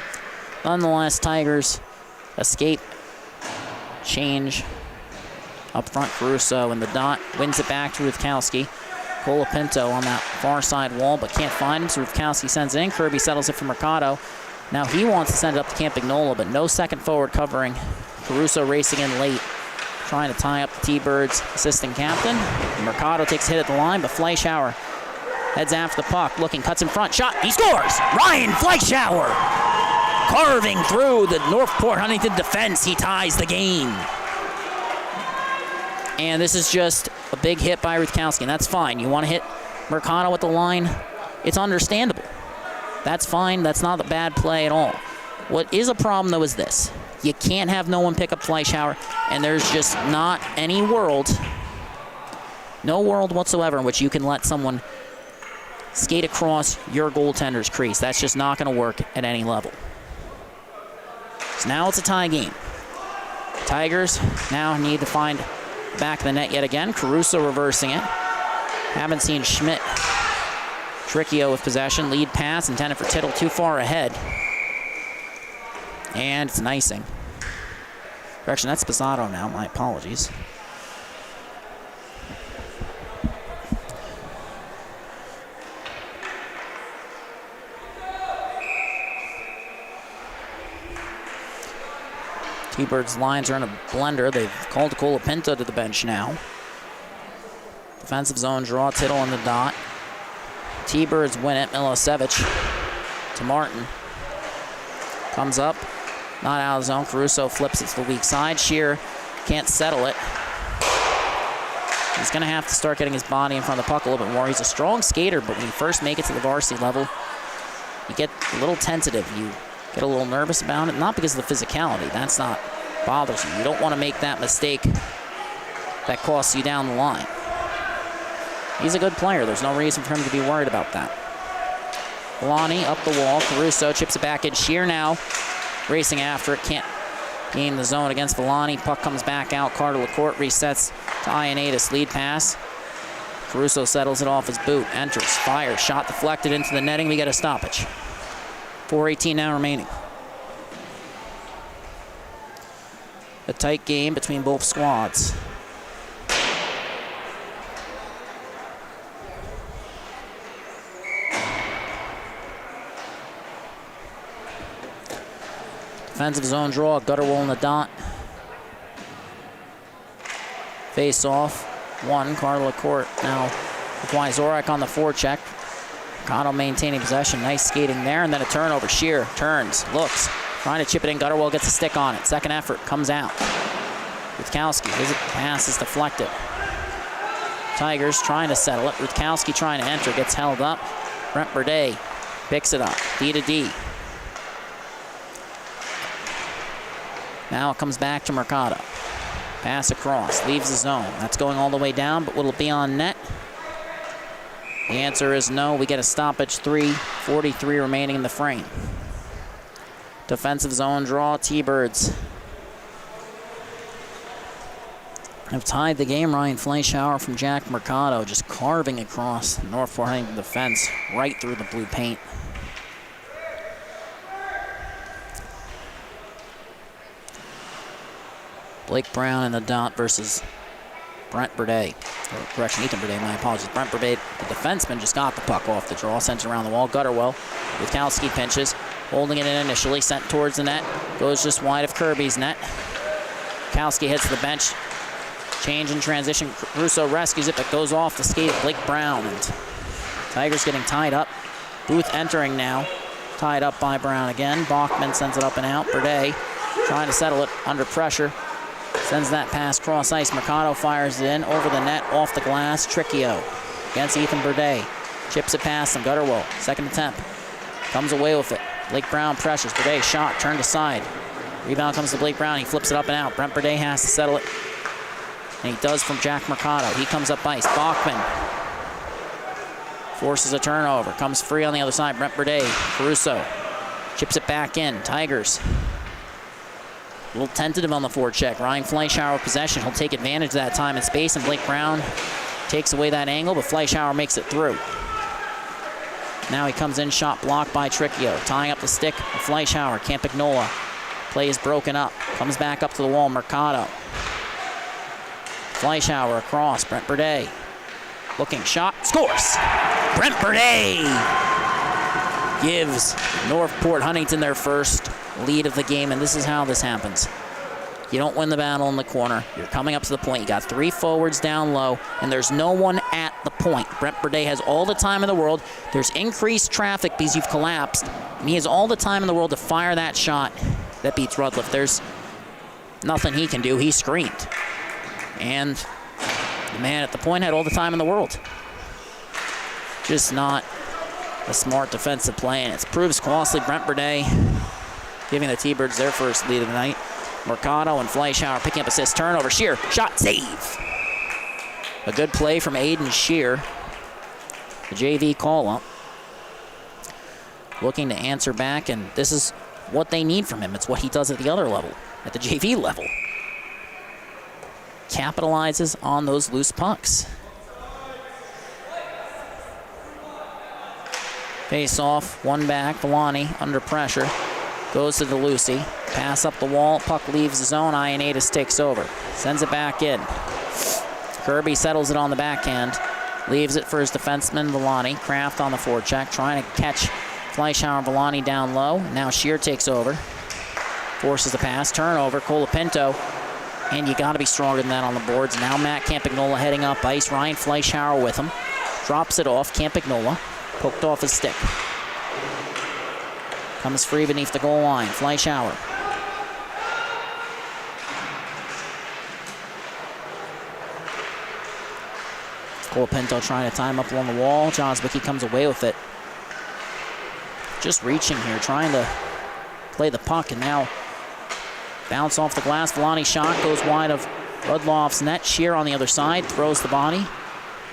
nonetheless, Tigers escape, change up front. Caruso in the dot, wins it back to Rutkowski. Colapinto on that far side wall, but can't find him, so Rutkowski sends it in. Kirby settles it for Mercado. Now he wants to send it up to Campagnola, but no second forward covering. Caruso racing in late, trying to tie up the T-Birds' assistant captain. Mercado takes a hit at the line, but Fleischauer heads after the puck, looking, cuts in front, shot, he scores! Ryan Fleischauer carving through the Northport Huntington defense. He ties the game. And this is just a big hit by Rutkowski, and that's fine. You want to hit Mercado at the line, it's understandable. That's fine. That's not a bad play at all. What is a problem, though, is this. You can't have no one pick up Fleischauer, and there's just not any world, no world whatsoever in which you can let someone skate across your goaltender's crease. That's just not going to work at any level. So now it's a tie game. Tigers now need to find the back of the net yet again. Caruso reversing it. Haven't seen Schmidt. Tricchio with possession. Lead pass intended for Tittle, too far ahead. And it's an icing. Correction, that's Spazzato now. My apologies. T-Birds' lines are in a blender. They've called Colapinto to the bench now. Defensive zone draw, Tittle on the dot. T-Birds win it. Milosevic to Martin. Comes up, not out of the zone. Caruso flips it to the weak side. Shear can't settle it. He's going to have to start getting his body in front of the puck a little bit more. He's a strong skater, but when you first make it to the varsity level, you get a little tentative. You get a little nervous about it, not because of the physicality. That's not bothers you. You don't want to make that mistake that costs you down the line. He's a good player. There's no reason for him to be worried about that. Lonnie up the wall. Caruso chips it back in. Shear now racing after it. Can't gain the zone against Villani. Puck comes back out. Carter LaCourte resets to Ioannidis. Lead pass. Caruso settles it off his boot. Enters. Fires. Shot deflected into the netting. We get a stoppage. 4:18 now remaining. A tight game between both squads. Defensive zone draw, Gutterwell in the dot. Face off, one, Carter LaCourte now with Wyzorek on the forecheck. Mercado maintaining possession, nice skating there, and then a turnover. Shear turns, looks, trying to chip it in. Gutterwell gets a stick on it. Second effort, comes out. Rutkowski, his pass is deflected. Tigers trying to settle it. Rutkowski trying to enter, gets held up. Brent Burdett picks it up, D to D. Now it comes back to Mercado. Pass across, leaves the zone. That's going all the way down, but will it be on net? The answer is no. We get a stoppage, 3:43 remaining in the frame. Defensive zone draw, T-Birds have tied the game. Ryan Fleischauer from Jack Mercado just carving across the Northport Huntington defense right through the blue paint. Blake Brown in the dot versus Brent Burdett. Or correction, Ethan Burdett, my apologies. Brent Burdett, the defenseman, just got the puck off the draw, sent it around the wall. Gutterwell, Rutkowski pinches, holding it in initially, sent towards the net. Goes just wide of Kirby's net. Rutkowski hits the bench. Change in transition. Caruso rescues it, but goes off the skate of Blake Brown. And Tigers getting tied up. Booth entering now. Tied up by Brown again. Bachman sends it up and out. Burdett trying to settle it under pressure. Sends that pass cross ice. Mercado fires it in over the net, off the glass. Tricchio against Ethan Burdett. Chips it past him. Gutterwell, second attempt. Comes away with it. Blake Brown pressures. Burdett shot, turned aside. Rebound comes to Blake Brown. He flips it up and out. Brent Burdett has to settle it. And he does from Jack Mercado. He comes up ice. Bachman forces a turnover. Comes free on the other side. Brent Burdett. Caruso chips it back in. Tigers a little tentative on the forecheck. Ryan Fleischauer with possession. He'll take advantage of that time and space, and Blake Brown Takes away that angle, but Fleischhauer makes it through. Now he comes in, shot blocked by Tricchio. Tying up the stick of Fleischhauer. Campagnola. Play is broken up. Comes back up to the wall. Mercado. Fleischhauer across. Brent Burdett. Looking shot. Scores! Brent Burdett gives Northport Huntington their first lead of the game, and this is how this happens. You don't win the battle in the corner. You're coming up to the point. You got 3 forwards down low, and there's no one at the point. Brent Burdett has all the time in the world. There's increased traffic because you've collapsed, and he has all the time in the world to fire that shot that beats Rudliff. There's nothing he can do. He screamed. And the man at the point had all the time in the world. Just not a smart defensive play, and it proves costly. Brent Burdett giving the T-Birds their first lead of the night. Mercado and Fleischhauer picking up assist, turnover, Shear, shot, save. A good play from Aiden Shear, the JV call-up. Looking to answer back, and this is what they need from him. It's what he does at the other level, at the JV level. Capitalizes on those loose pucks. Face off, one back, Villani under pressure. Goes to DeLucy. Pass up the wall. Puck leaves the zone. Ioannidis takes over. Sends it back in. Kirby settles it on the backhand. Leaves it for his defenseman, Villani. Kraft on the forecheck. Trying to catch Fleischhauer and Villani down low. Now Shear takes over. Forces the pass. Turnover. Colapinto. And you got to be stronger than that on the boards. Now Matt Campagnola heading up ice. Ryan Fleischhauer with him. Drops it off. Campagnola. Poked off his stick. Comes free beneath the goal line. Fleischhauer. Colapinto trying to time up along the wall. Josbicki comes away with it. Just reaching here, trying to play the puck, and now bounce off the glass. Villani shot goes wide of Rudloff's net. Shear on the other side throws the body.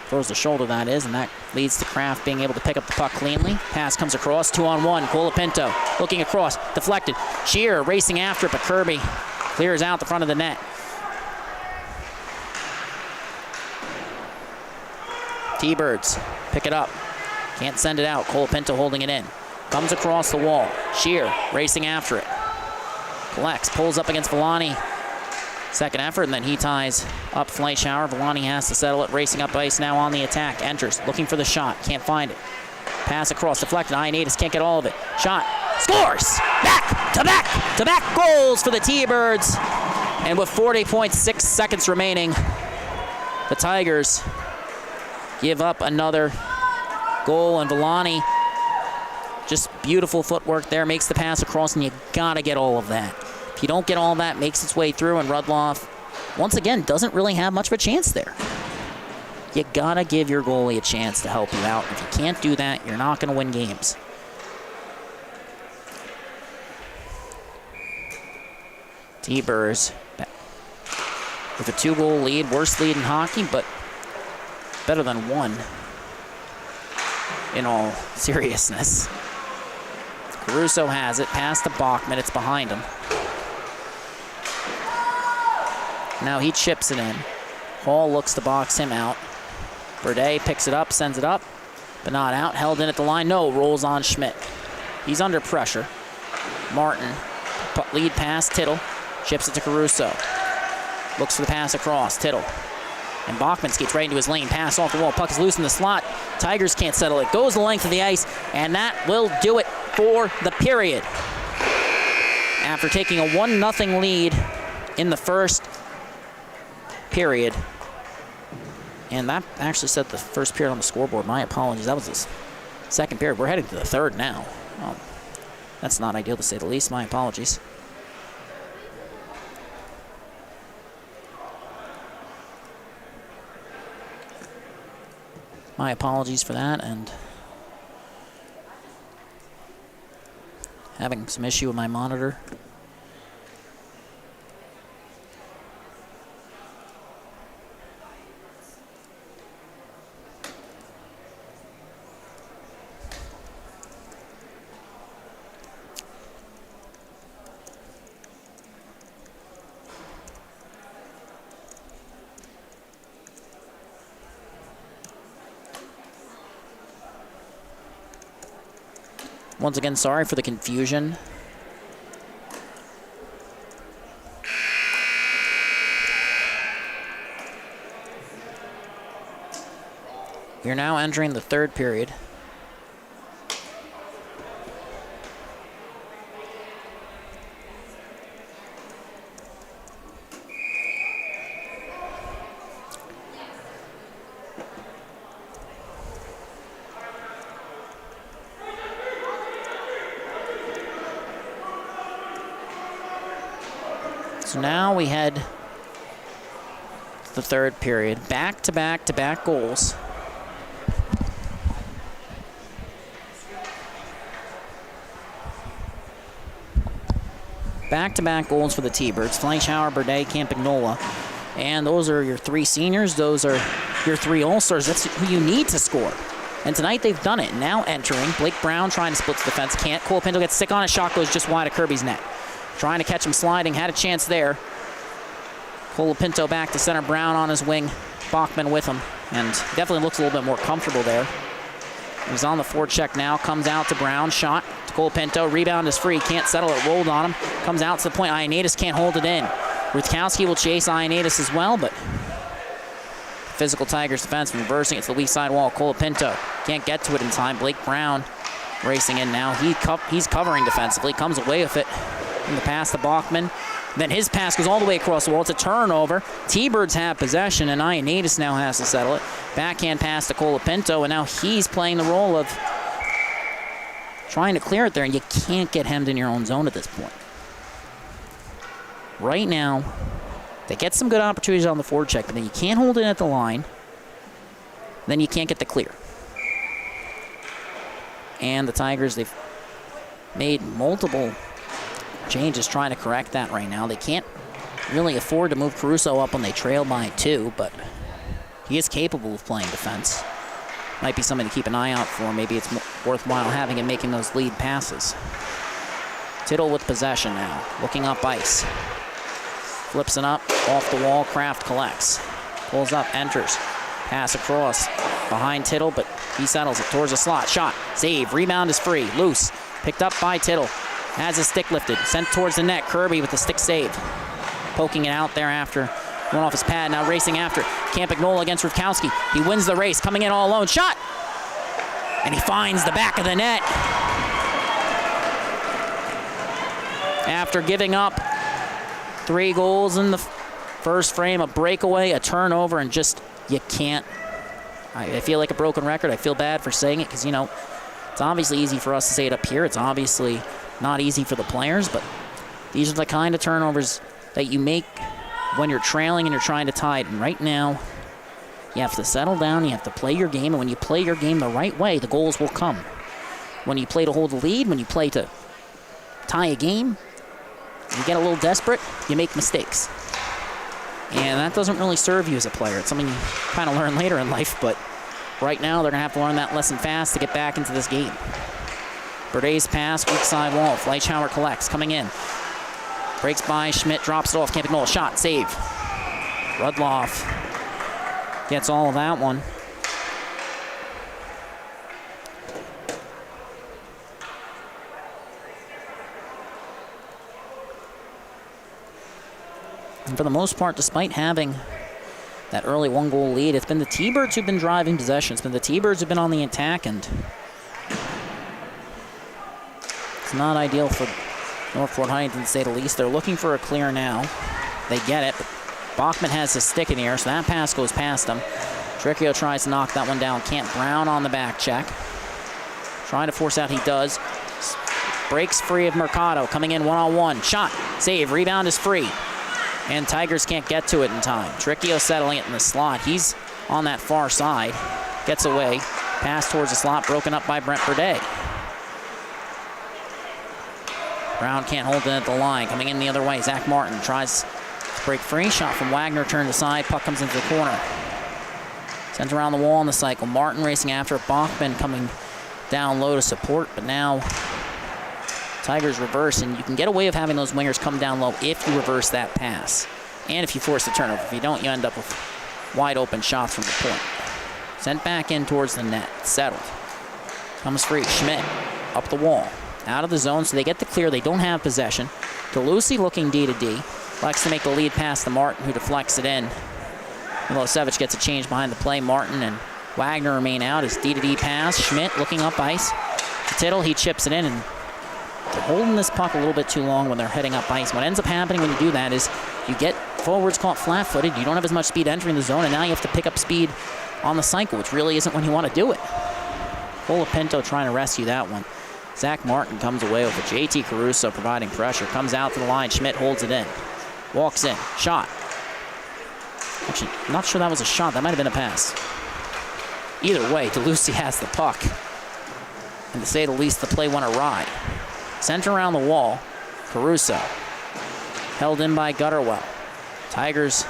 Throws the shoulder, that is, and that leads to Kraft being able to pick up the puck cleanly. Pass comes across, 2-on-1. Colapinto looking across, deflected. Shear racing after it, but Kirby clears out the front of the net. T-Birds pick it up. Can't send it out. Colapinto holding it in. Comes across the wall. Shear racing after it. Collects, pulls up against Villani. Second effort, and then he ties up Fleischhauer. Villani has to settle it. Racing up ice now on the attack. Enters, looking for the shot. Can't find it. Pass across, deflected. Ioannidis can't get all of it. Shot. Scores! Back-to-back goals for the T-Birds. And with 40.6 seconds remaining, the Tigers give up another goal. And Villani, just beautiful footwork there. Makes the pass across, and you got to get all of that. If you don't get all that, makes its way through, and Rudloff, once again, doesn't really have much of a chance there. You gotta give your goalie a chance to help you out. If you can't do that, you're not gonna win games. T-Birds with a 2-goal lead, worst lead in hockey, but better than one in all seriousness. Caruso has it, pass to Bachman, it's behind him. Now he chips it in. Hall looks to box him out. Burdett picks it up, sends it up, but not out. Held in at the line. No, rolls on Schmidt. He's under pressure. Martin, lead pass, Tittle. Chips it to Caruso. Looks for the pass across, Tittle. And Bachman skates right into his lane. Pass off the wall. Puck is loose in the slot. Tigers can't settle it. Goes the length of the ice, and that will do it for the period. After taking a 1-0 lead in the first period. And that actually set the first period on the scoreboard. My apologies. That was the second period. We're heading to the third now. That's not ideal to say the least. My apologies. My apologies for that, and having some issue with my monitor. Once again, sorry for the confusion. We're now entering the third period. So now we head to the third period. Back-to-back-to-back goals. Back-to-back goals for the T-Birds. Fleischhauer, Berde, Campagnola. And those are your 3 seniors. Those are your 3 All-Stars. That's who you need to score. And tonight they've done it. Now entering. Blake Brown trying to split the defense. Can't. Colapinto gets sick on it. Shot goes just wide of Kirby's net. Trying to catch him sliding. Had a chance there. Colapinto back to center. Brown on his wing. Bachman with him. And definitely looks a little bit more comfortable there. He's on the forecheck now. Comes out to Brown. Shot to Colapinto. Rebound is free. Can't settle it. Rolled on him. Comes out to the point. Ioannidis can't hold it in. Rutkowski will chase Ioannidis as well, but physical Tigers defense reversing it to the weak side wall. Colapinto can't get to it in time. Blake Brown racing in now. He's covering defensively. Comes away with it in the pass to Bachman. Then his pass goes all the way across the wall. It's a turnover. T-Birds have possession, and Ioannidis now has to settle it. Backhand pass to Colapinto, and now he's playing the role of trying to clear it there, and you can't get hemmed in your own zone at this point. Right now, they get some good opportunities on the forecheck, but then you can't hold it at the line. Then you can't get the clear. And the Tigers, they've made multiple changes trying to correct that right now. They can't really afford to move Caruso up when they trail by 2, but he is capable of playing defense. Might be something to keep an eye out for. Maybe it's worthwhile having him making those lead passes. Tittle with possession now, looking up ice. Flips it up, off the wall, Kraft collects. Pulls up, enters. Pass across behind Tittle, but he settles it towards the slot. Shot, save, rebound is free, loose. Picked up by Tittle. Has his stick lifted, sent towards the net. Kirby with the stick save. Poking it out there after went off his pad, now racing after. Campagnola against Rutkowski. He wins the race, coming in all alone. Shot! And he finds the back of the net. After giving up 3 goals in the first frame, a breakaway, a turnover, and just, you can't. I feel like a broken record. I feel bad for saying it because, you know, it's obviously easy for us to say it up here. It's obviously not easy for the players, but these are the kind of turnovers that you make when you're trailing and you're trying to tie it. And right now, you have to settle down, you have to play your game, and when you play your game the right way, the goals will come. When you play to hold the lead, when you play to tie a game, you get a little desperate, you make mistakes. And that doesn't really serve you as a player. It's something you kind of learn later in life, but right now they're going to have to learn that lesson fast to get back into this game. Berde's pass, weak side wall. Fleischhauer collects, coming in. Breaks by, Schmidt drops it off. Campagnola, shot, save. Rudloff gets all of that one. And for the most part, despite having that early 1-goal lead, it's been the T-Birds who've been driving possession. It's been the T-Birds who've been on the attack, and it's not ideal for Northport Huntington, to say the least. They're looking for a clear now. They get it, but Bachman has his stick in the air, so that pass goes past him. Tricchio tries to knock that one down. Can't. Brown on the back check. Trying to force out, he does. Breaks free of Mercado, coming in one-on-one. Shot, save, rebound is free. And Tigers can't get to it in time. Tricchio settling it in the slot. He's on that far side. Gets away. Pass towards the slot, broken up by Brent Berde. Brown can't hold it at the line. Coming in the other way, Zach Martin tries to break free. Shot from Wagner, turned aside. Puck comes into the corner. Sent around the wall in the cycle. Martin racing after it. Bachman coming down low to support, but now Tigers reverse, and you can get away with having those wingers come down low if you reverse that pass. And if you force the turnover. If you don't, you end up with wide open shots from the point. Sent back in towards the net. Settled. Comes free. Schmidt up the wall. Out of the zone, so they get the clear. They don't have possession. DeLucy looking D to D. Likes to make the lead pass to Martin, who deflects it in. Milosevic gets a change behind the play. Martin and Wagner remain out. His D to D pass. Schmidt looking up ice. To Tittle, he chips it in, and they're holding this puck a little bit too long when they're heading up ice. What ends up happening when you do that is you get forwards caught flat-footed. You don't have as much speed entering the zone, and now you have to pick up speed on the cycle, which really isn't when you want to do it. Colapinto trying to rescue that one. Zach Martin comes away with it. JT Caruso providing pressure. Comes out to the line. Schmidt holds it in. Walks in. Shot. Actually, I'm not sure that was a shot. That might have been a pass. Either way, DeLucy has the puck. And to say the least, the play went awry. Sent around the wall. Caruso. Held in by Gutterwell. Tigers'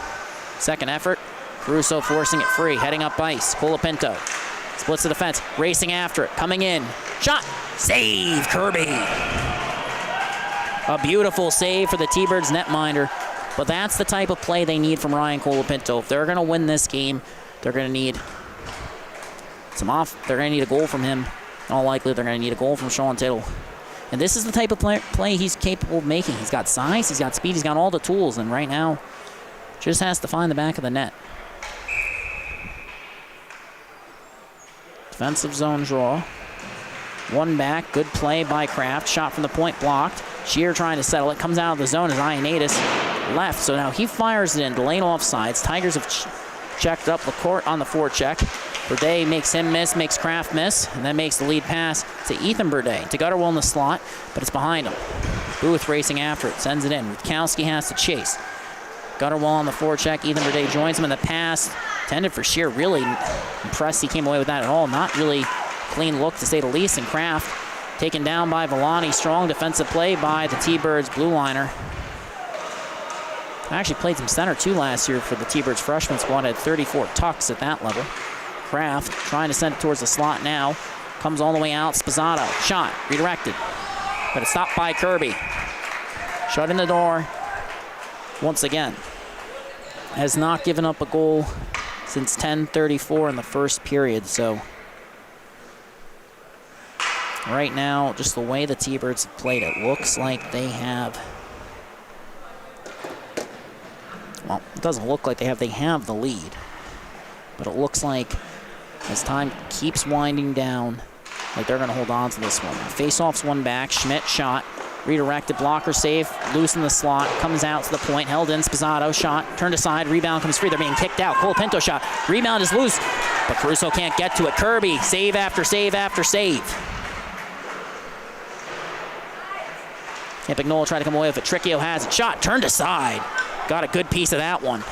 second effort. Caruso forcing it free. Heading up ice. Colapinto. Splits the defense. Racing after it. Coming in. Shot. Save, Kirby. A beautiful save for the T-Birds netminder. But that's the type of play they need from Ryan Colapinto. If they're going to win this game, they're going to need they're going to need a goal from him. In all likelihood, they're going to need a goal from Sean Tittle. And this is the type of play he's capable of making. He's got size, he's got speed, he's got all the tools, and right now just has to find the back of the net. Defensive zone draw. One back, good play by Kraft. Shot from the point blocked. Shear trying to settle it. Comes out of the zone as Ioannidis left. So now he fires it in. Delayed offsides. Tigers have checked up the court on the forecheck. Burde makes him miss, makes Kraft miss, and then makes the lead pass to Ethan Burde. To Gutterwell in the slot, but it's behind him. Booth racing after it. Sends it in. Rutkowski has to chase. Gutterwell on the forecheck. Ethan Burde joins him in the pass. Intended for Shear. Really impressed he came away with that at all. Not really clean look, to say the least, and Kraft taken down by Villani. Strong defensive play by the T-Birds blue liner. I actually played some center too last year for the T-Birds freshman squad. Had 34 tucks at that level. Kraft trying to send it towards the slot now. Comes all the way out. Spazzato. Shot. Redirected. But it's stopped by Kirby. Shut in the door. Once again. Has not given up a goal since 10:34 in the first period, so right now, just the way the T-Birds have played, it looks like they have, well, it doesn't look like they have the lead, but it looks like as time keeps winding down, like they're going to hold on to this one. Face-off's one back, Schmidt shot, redirected, blocker save, loose in the slot, comes out to the point, held in, Spazzato shot, turned aside, rebound comes free, they're being kicked out. Colapinto shot, rebound is loose, but Caruso can't get to it. Kirby, save after save after save. Campagnola tried to come away with it. Tricchio has it. Shot turned aside. Got a good piece of that one.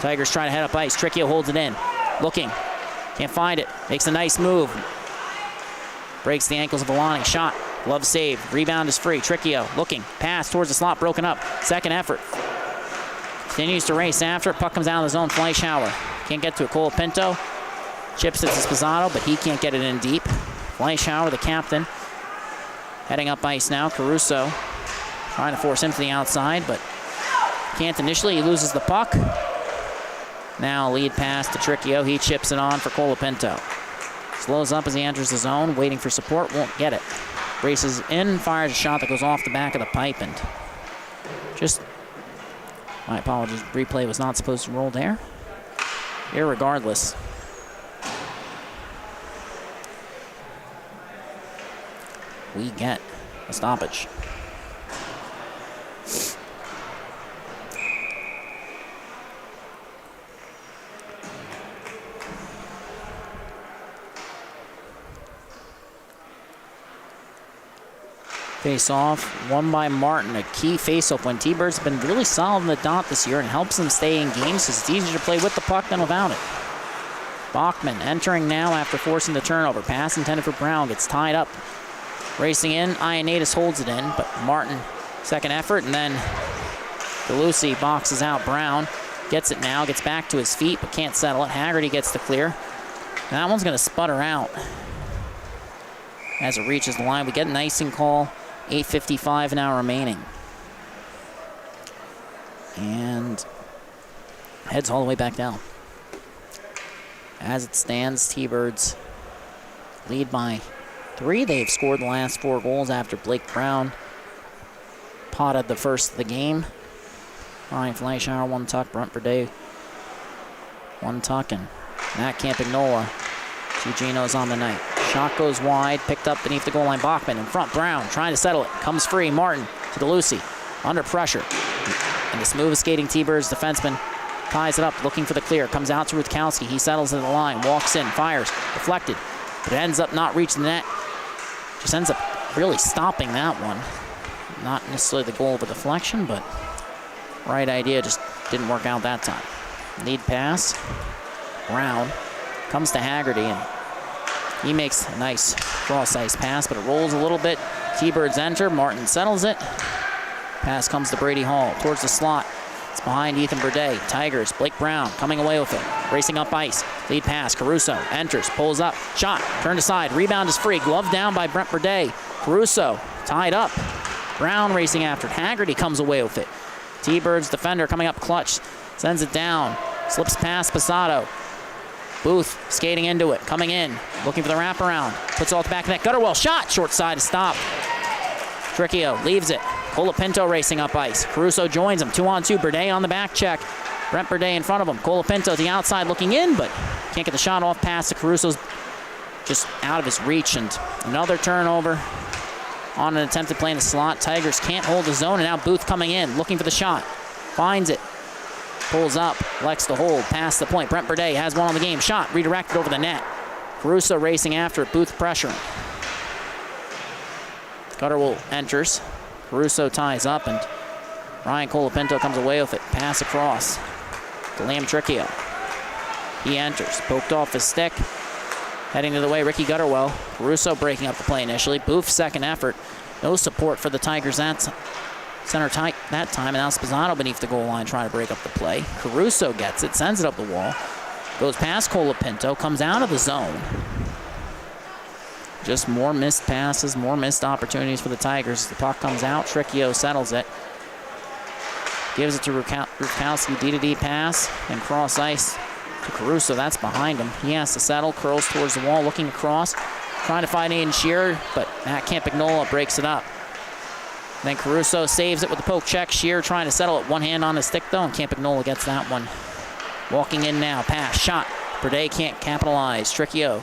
Tigers try to head up ice. Tricchio holds it in. Looking. Can't find it. Makes a nice move. Breaks the ankles of Villani. Shot. Glove save. Rebound is free. Tricchio looking. Pass towards the slot. Broken up. Second effort. Continues to race after it. Puck comes out of the zone. Fleischhauer. Can't get to it. Colapinto. Chips it to Spazzato, but he can't get it in deep. Fleischhauer, the captain. Heading up ice now. Caruso trying to force him to the outside, but can't initially. He loses the puck. Now lead pass to Tricchio. He chips it on for Colapinto. Slows up as he enters the zone, waiting for support. Won't get it. Races in, fires a shot that goes off the back of the pipe, and just, my apologies, replay was not supposed to roll there. Irregardless, we get a stoppage. Face-off, won by Martin. A key face-off when T-Birds have been really solid in the dot this year and helps them stay in games because it's easier to play with the puck than without it. Bachman entering now after forcing the turnover. Pass intended for Brown, gets tied up. Racing in, Ioannidis holds it in, but Martin, second effort, and then DeLucy boxes out Brown. Gets it now, gets back to his feet, but can't settle it. Haggerty gets the clear. And that one's going to sputter out as it reaches the line. We get an icing call, 8:55 now remaining. And heads all the way back down. As it stands, T-Birds lead by 3. They've scored the last 4 goals after Blake Brown potted the first of the game. Ryan Fleischauer, 1 tuck. Brent Burdett, 1 tuck. And Matt Campagnola, 2 Genos on the night. Shot goes wide, picked up beneath the goal line. Bachman in front. Brown trying to settle it. Comes free. Martin to DeLucy. Under pressure. And the smooth skating T-Birds defenseman ties it up, looking for the clear. Comes out to Rutkowski. He settles at the line. Walks in. Fires. Deflected. But it ends up not reaching the net. Just ends up really stopping that one. Not necessarily the goal of a deflection, but right idea, just didn't work out that time. Lead pass. Brown comes to Haggerty, and he makes a nice cross-ice pass, but it rolls a little bit. T-Birds enter. Martin settles it. Pass comes to Brady Hall towards the slot. It's behind Ethan Burdett. Tigers, Blake Brown coming away with it. Racing up ice. Lead pass. Caruso enters, pulls up. Shot. Turned aside. Rebound is free. Glove down by Brent Burdett. Caruso tied up. Brown racing after it. Haggerty comes away with it. T-Birds defender coming up clutch. Sends it down. Slips past Posado. Booth skating into it. Coming in. Looking for the wraparound. Puts it all at the back of the net. Gutterwell shot. Short side stop. Tricchio leaves it. Colapinto racing up ice. Caruso joins him. 2-on-2. Burdett on the back check. Brent Burdett in front of him. Colapinto to the outside looking in, but can't get the shot off pass to Caruso's just out of his reach. And another turnover on an attempted play in the slot. Tigers can't hold the zone, and now Booth coming in, looking for the shot. Finds it. Pulls up. Elects to hold. Past the point. Brent Burdett has one on the game. Shot. Redirected over the net. Caruso racing after it. Booth pressuring. Gutterwell enters. Caruso ties up, and Ryan Colapinto comes away with it. Pass across to Liam Tricchio. He enters. Poked off his stick. Heading to the way, Ricky Gutterwell. Caruso breaking up the play initially. Booth's second effort. No support for the Tigers that center tight that time, and now Sposano beneath the goal line trying to break up the play. Caruso gets it, sends it up the wall. Goes past Colapinto, comes out of the zone. Just more missed passes, more missed opportunities for the Tigers. The puck comes out. Tricchio settles it. Gives it to Rutkowski. D-to-D pass and cross ice to Caruso. That's behind him. He has to settle. Curls towards the wall, looking across. Trying to find Aiden Shearer, but Matt Campagnola breaks it up. Then Caruso saves it with the poke check. Shearer trying to settle it. One hand on the stick, though, and Campagnola gets that one. Walking in now. Pass. Shot. Burdett can't capitalize. Tricchio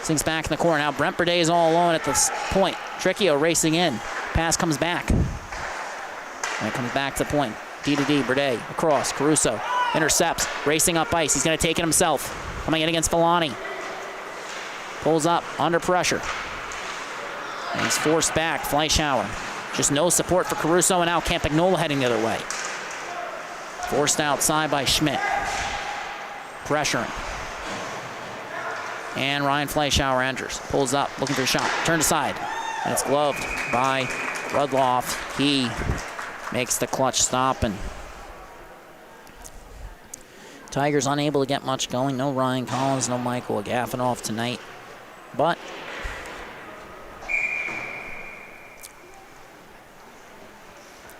sinks back in the corner. Now Brent Burdett is all alone at the point. Tricchio racing in. Pass comes back. And it comes back to the point. D-to-D, Burdett across. Caruso intercepts. Racing up ice. He's going to take it himself. Coming in against Villani. Pulls up. Under pressure. And he's forced back. Fleischauer. Just no support for Caruso, and now Campagnola heading the other way. Forced outside by Schmidt. Pressuring. And Ryan Fleischauer enters. Pulls up, looking for a shot. Turned aside. And it's gloved by Rudloff. He makes the clutch stop, and Tigers unable to get much going. No Ryan Collins, no Michael Agafonov tonight. But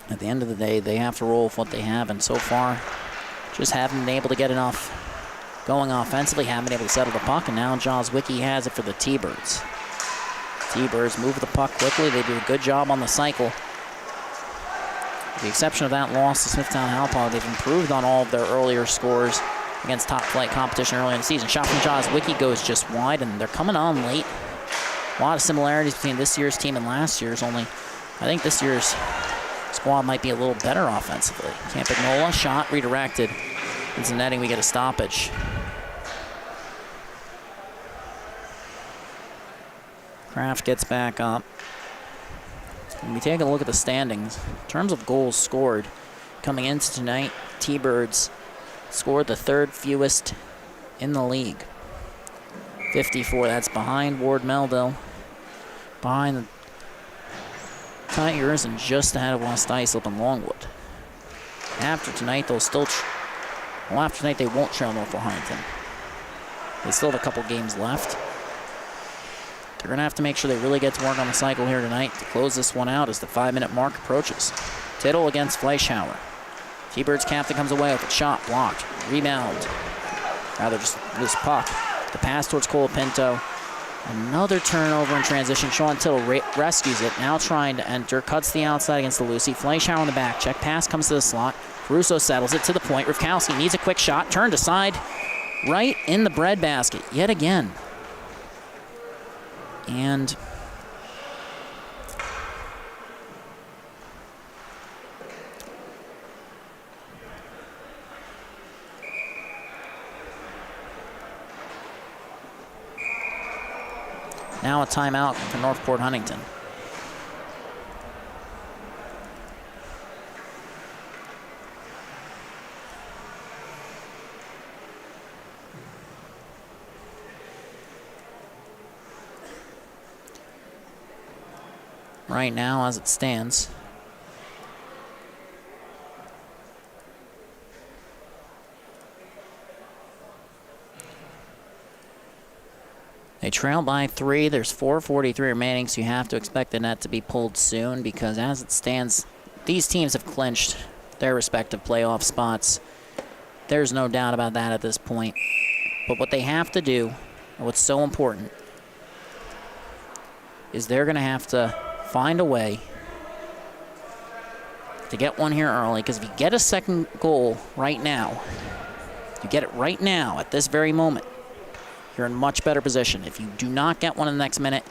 at the end of the day, they have to roll with what they have, and so far just haven't been able to get enough going offensively, haven't been able to settle the puck, and now Jaws Wiki has it for the T-Birds. T-Birds move the puck quickly. They do a good job on the cycle. With the exception of that loss to Smithtown Halpog, they've improved on all of their earlier scores against top-flight competition early in the season. Shot from Jaws Wiki goes just wide, and they're coming on late. A lot of similarities between this year's team and last year's, only I think this year's squad might be a little better offensively. Campagnola, shot redirected. Into netting, we get a stoppage. Kraft gets back up. When we take a look at the standings, in terms of goals scored, coming into tonight, T-Birds scored the third fewest in the league. 54, that's behind Ward Melville, behind the Tigers, and just ahead of West Islip and Longwood. After tonight, they'll still, after tonight they won't trail Northport Huntington. They still have a couple games left. They're going to have to make sure they really get to work on the cycle here tonight to close this one out as the 5-minute mark approaches. Tittle against Fleischauer. T-Birds captain comes away with a shot, blocked, rebound. Rather just this puck. The pass towards Colapinto. Another turnover in transition. Sean Tittle rescues it. Now trying to enter. Cuts the outside against the Lucy. Fleischauer on the back check. Pass comes to the slot. Russo settles it to the point. Rivkowski needs a quick shot. Turned aside. Right in the breadbasket yet again. And now a timeout for Northport Huntington. Right now, as it stands, they trail by 3. There's 4:43 remaining, so you have to expect the net to be pulled soon because as it stands, these teams have clinched their respective playoff spots. There's no doubt about that at this point. But what they have to do, and what's so important, is they're going to have to find a way to get one here early, because if you get a second goal right now, you get it right now at this very moment, you're in much better position. If you do not get one in the next minute,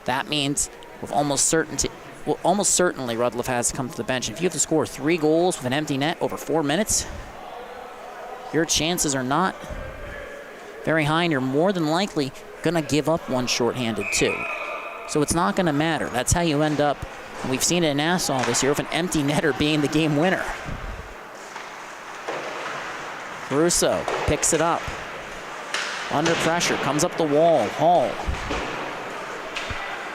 that means with almost certainly Rudliff has to come to the bench. If you have to score 3 goals with an empty net over 4 minutes, your chances are not very high, and you're more than likely going to give up one shorthanded too. So it's not going to matter. That's how you end up, and we've seen it in Nassau this year, with an empty netter being the game winner. Russo picks it up. Under pressure, comes up the wall. Hall.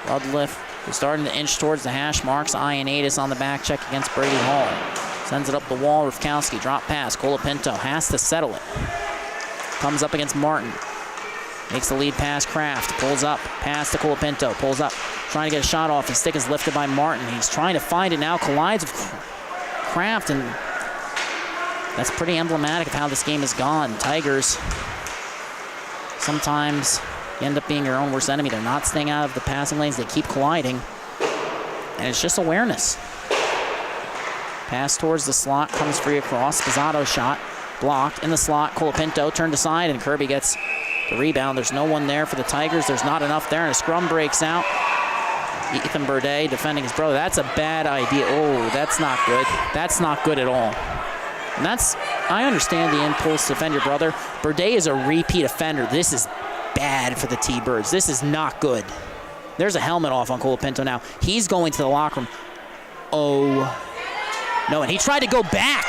Rudliff is starting to inch towards the hash marks. Ioannidis on the back check against Brady Hall. Sends it up the wall. Rivkowski, drop pass. Colapinto has to settle it. Comes up against Martin. Makes the lead pass. Kraft pulls up. Pass to Colapinto. Pulls up. Trying to get a shot off. His stick is lifted by Martin. He's trying to find it now. Collides with Kraft, and that's pretty emblematic of how this game has gone. Tigers, sometimes you end up being your own worst enemy. They're not staying out of the passing lanes. They keep colliding. And it's just awareness. Pass towards the slot. Comes free across. Spizzato shot. Blocked in the slot. Colapinto turned aside, and Kirby gets the rebound. There's no one there for the Tigers. There's not enough there, and a scrum breaks out. Ethan Burde defending his brother. That's a bad idea. Oh, that's not good. That's not good at all. And I understand the impulse to defend your brother. Burde is a repeat offender. This is bad for the T-Birds. This is not good. There's a helmet off on Colapinto now. He's going to the locker room. Oh, no, and he tried to go back.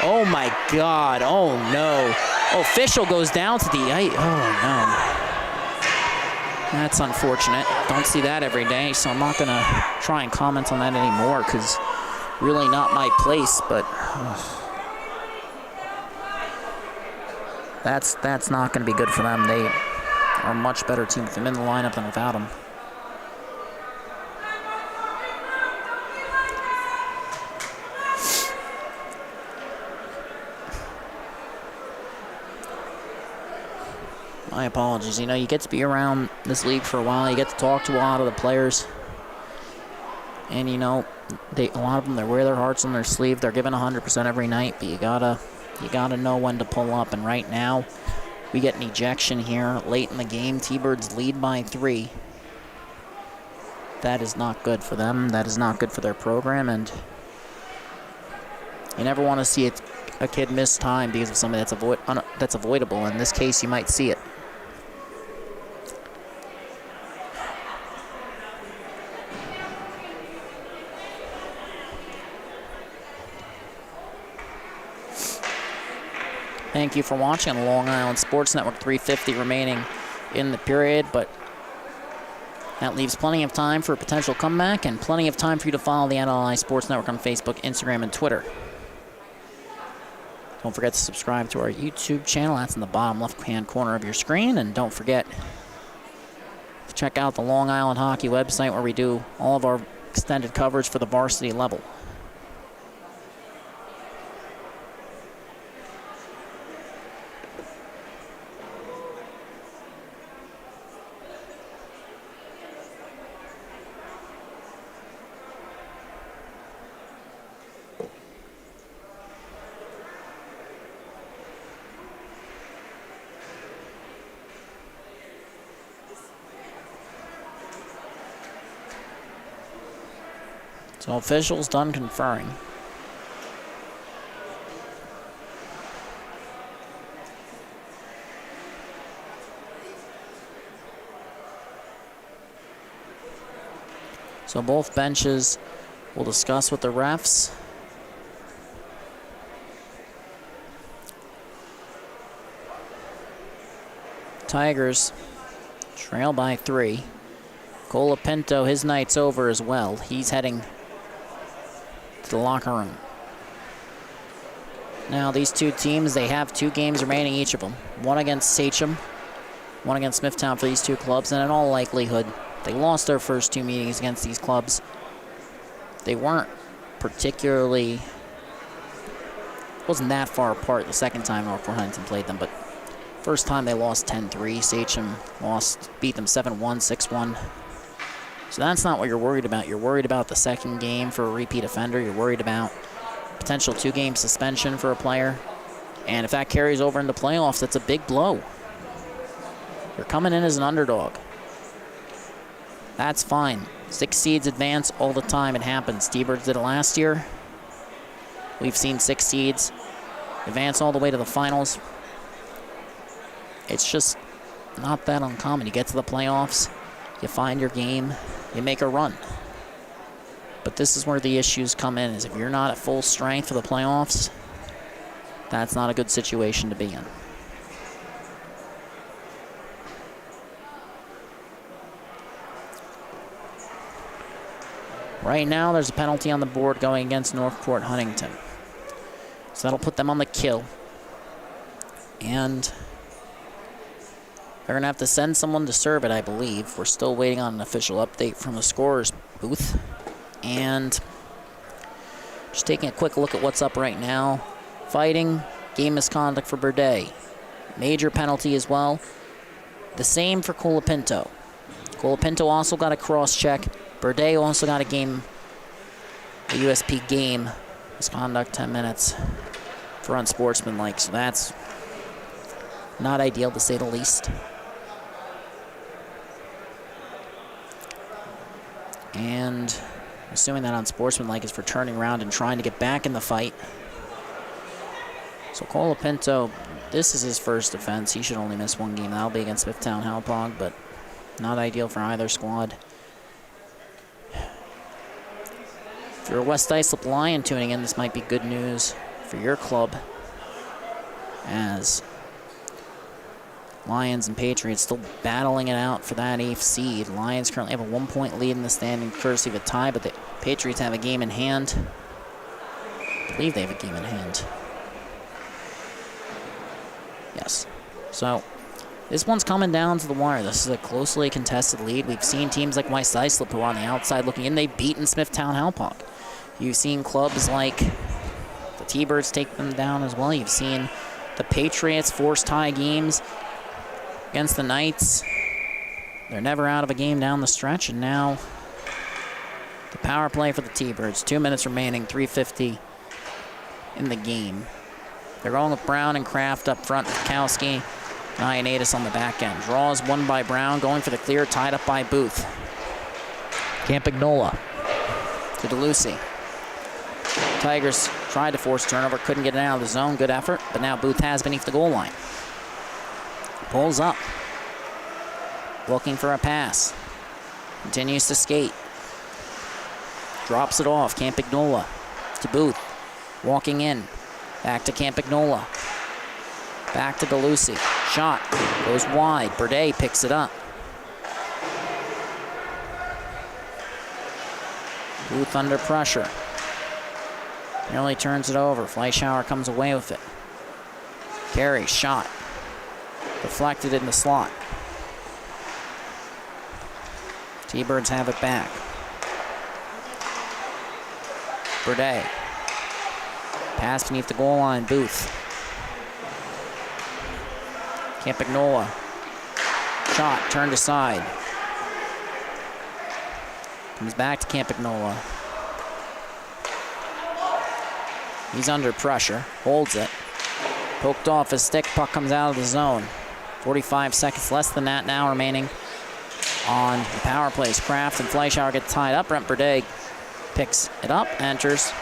Oh, my God. Oh, no. Oh, official goes down to the ice. Oh, no. That's unfortunate. Don't see that every day, so I'm not going to try and comment on that anymore because really not my place, but that's not going to be good for them. They are a much better team with them in the lineup than without them. My apologies. You know, you get to be around this league for a while. You get to talk to a lot of the players. And, you know, a lot of them, they wear their hearts on their sleeve. They're giving 100% every night, but you gotta know when to pull up. And right now, we get an ejection here late in the game. T-Birds lead by 3. That is not good for them. That is not good for their program. And you never want to see a kid miss time because of something that's avoidable. In this case, you might see it. Thank you for watching on Long Island Sports Network. 3:50 remaining in the period, but that leaves plenty of time for a potential comeback and plenty of time for you to follow the NLI Sports Network on Facebook, Instagram, and Twitter. Don't forget to subscribe to our YouTube channel. That's in the bottom left-hand corner of your screen. And don't forget to check out the Long Island Hockey website where we do all of our extended coverage for the varsity level. So officials done conferring. So both benches will discuss with the refs. Tigers trail by 3. Colapinto, his night's over as well. He's heading to the locker room. Now these two teams, they have 2 games remaining each of them. One against Sachem, one against Smithtown for these two clubs, and in all likelihood, they lost their first 2 meetings against these clubs. They weren't particularly, wasn't that far apart the second time Northport Huntington played them, but first time they lost 10-3. Sachem beat them 7-1, 6-1. So that's not what you're worried about. You're worried about the second game for a repeat offender. You're worried about potential 2-game suspension for a player. And if that carries over into playoffs, that's a big blow. You're coming in as an underdog. That's fine. 6 seeds advance all the time. It happens. T-Birds did it last year. We've seen 6 seeds advance all the way to the finals. It's just not that uncommon. You get to the playoffs, you find your game, you make a run. But this is where the issues come in, is if you're not at full strength for the playoffs, that's not a good situation to be in. Right now, there's a penalty on the board going against Northport Huntington. So that'll put them on the kill. And they're going to have to send someone to serve it, I believe. We're still waiting on an official update from the scorer's booth. And just taking a quick look at what's up right now. Fighting, game misconduct for Burdett. Major penalty as well. The same for Colapinto. Colapinto also got a cross-check. Burdett also got a USP game misconduct, 10 minutes for unsportsmanlike. So that's not ideal, to say the least. And assuming that unsportsmanlike is for turning around and trying to get back in the fight. So Colapinto, this is his first offense. He should only miss 1 game. That'll be against Smithtown Halpog, but not ideal for either squad. If you're a West Islip Lion tuning in, this might be good news for your club, as Lions and Patriots still battling it out for that 8th seed. Lions currently have a 1-point lead in the standing, courtesy of a tie, but the Patriots have a game in hand. I believe they have a game in hand. Yes. So this one's coming down to the wire. This is a closely contested lead. We've seen teams like West Islip who are on the outside looking in. They've beaten Smithtown Halpog. You've seen clubs like the T-Birds take them down as well. You've seen the Patriots force tie games against the Knights. They're never out of a game down the stretch, and now the power play for the T-Birds. 2 minutes remaining, 3:50 in the game. They're going with Brown and Kraft up front, Kowski, Ioannidis on the back end. Draws one by Brown, going for the clear, tied up by Booth. Campagnola to DeLucy. Tigers tried to force turnover, couldn't get it out of the zone. Good effort, but now Booth has beneath the goal line. Pulls up, looking for a pass. Continues to skate. Drops it off, Campagnola to Booth. Walking in, back to Campagnola. Back to DeLucy. Shot, goes wide. Burdett picks it up. Booth under pressure. Nearly turns it over. Fleischauer comes away with it. Carey, shot. Deflected in the slot. T-Birds have it back. Burdett. Pass beneath the goal line, Booth. Campagnola. Shot, turned aside. Comes back to Campagnola. He's under pressure, holds it. Poked off his stick, puck comes out of the zone. 45 seconds, less than that now remaining on the power plays. Kraft and Fleischauer get tied up. Brent Burdett Picks it up, enters.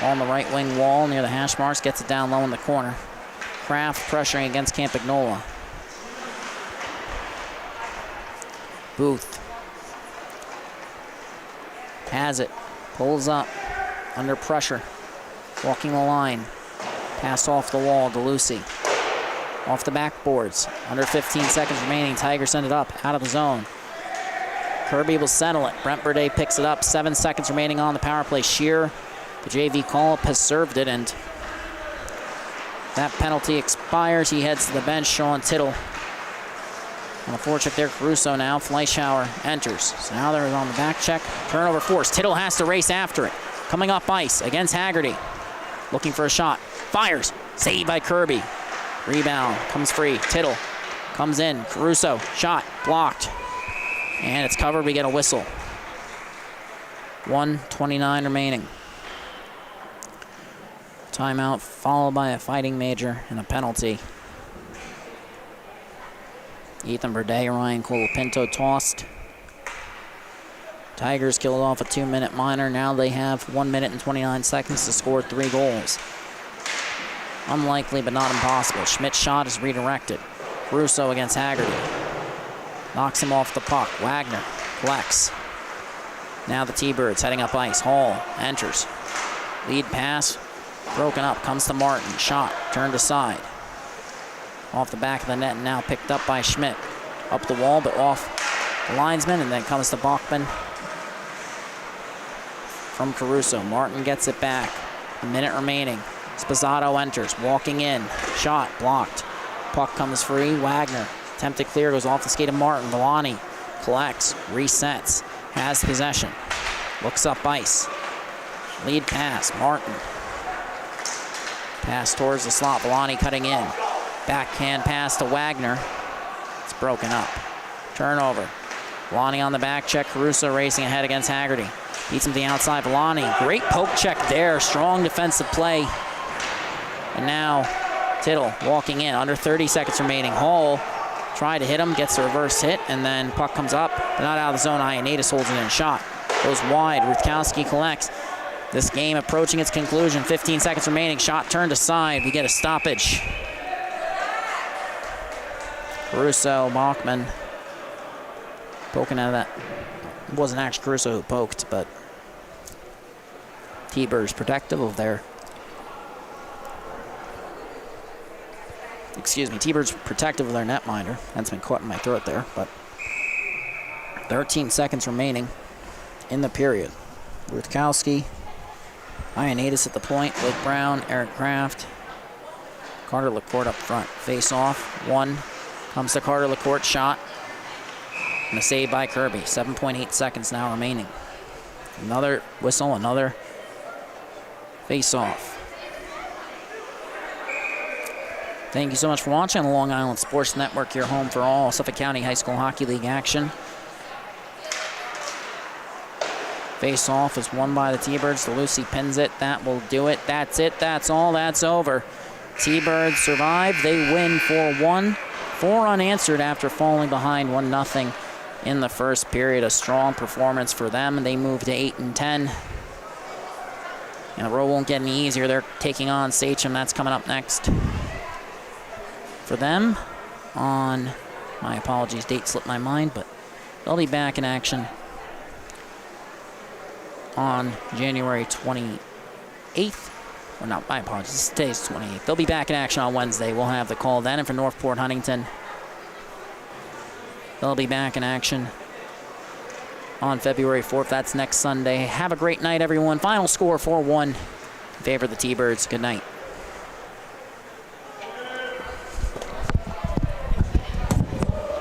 On the right wing wall near the hash marks, gets it down low in the corner. Kraft pressuring against Campagnola. Booth has it, pulls up, under pressure, walking the line. Pass off the wall to Lucy. Off the backboards, under 15 seconds remaining. Tigers send it up, out of the zone. Kirby will settle it. Brent Burde picks it up, 7 seconds remaining on the power play. Shear, the JV call-up, has served it, and that penalty expires. He heads to the bench. Sean Tittle on the forecheck there. Caruso now. Fleischhauer enters. So now they're on the back check. Turnover force. Tittle has to race after it. Coming up ice against Haggerty. Looking for a shot. Fires. Saved by Kirby. Rebound. Comes free. Tittle comes in. Caruso. Shot. Blocked. And it's covered. We get a whistle. 1:29 remaining. Timeout followed by a fighting major and a penalty. Ethan Burde, Ryan Colapinto tossed. Tigers killed off a 2-minute minor. Now they have 1 minute and 29 seconds to score 3 goals. Unlikely but not impossible. Schmidt's shot is redirected. Russo against Haggerty. Knocks him off the puck. Wagner collects. Now the T-Birds heading up ice. Hall enters. Lead pass. Broken up. Comes to Martin. Shot. Turned aside. Off the back of the net and now picked up by Schmidt. Up the wall but off the linesman, and then comes to Bachman from Caruso. Martin gets it back. A minute remaining. Spazzato enters. Walking in. Shot. Blocked. Puck comes free. Wagner. Attempted clear. Goes off the skate of Martin. Villani collects. Resets. Has possession. Looks up ice. Lead pass. Martin. Pass towards the slot. Villani cutting in. Backhand pass to Wagner. It's broken up. Turnover. Villani on the back check. Caruso racing ahead against Haggerty. Beats him to the outside. Villani. Great poke check there. Strong defensive play. And now Tittle walking in. Under 30 seconds remaining. Hall tried to hit him. Gets a reverse hit. And then puck comes up. But not out of the zone. Ioannidis holds it in. Shot. Goes wide. Rutkowski collects. This game approaching its conclusion. 15 seconds remaining. Shot turned aside. We get a stoppage. Caruso, Bachman poking out of that. It wasn't actually Caruso who poked, but T-Birds protective of their... T-Birds protective of their netminder. That's been caught in my throat there, but 13 seconds remaining in the period. Rutkowski, Ioannidis at the point, Blake Brown, Eric Kraft, Carter LaCourte up front. Face off, one. Comes to Carter LaCourte, shot. And a save by Kirby. 7.8 seconds now remaining. Another whistle, another face-off. Thank you so much for watching on the Long Island Sports Network, your home for all Suffolk County High School Hockey League action. Face-off is won by the T-Birds. The Lucy pins it. That will do it. That's it. That's all. That's over. T-Birds survive. They win 4-1. 4 unanswered after falling behind 1-0 in the first period. A strong performance for them. They move to 8-10. And the road won't get any easier. They're taking on Sachem. That's coming up next. For them, on, my apologies, date slipped my mind, but they'll be back in action on January 28th. Or not, my apologies, today's 28th. They'll be back in action on Wednesday. We'll have the call then. And for Northport Huntington, they'll be back in action on February 4th. That's next Sunday. Have a great night, everyone. Final score 4-1 in favor of the T-Birds. Good night.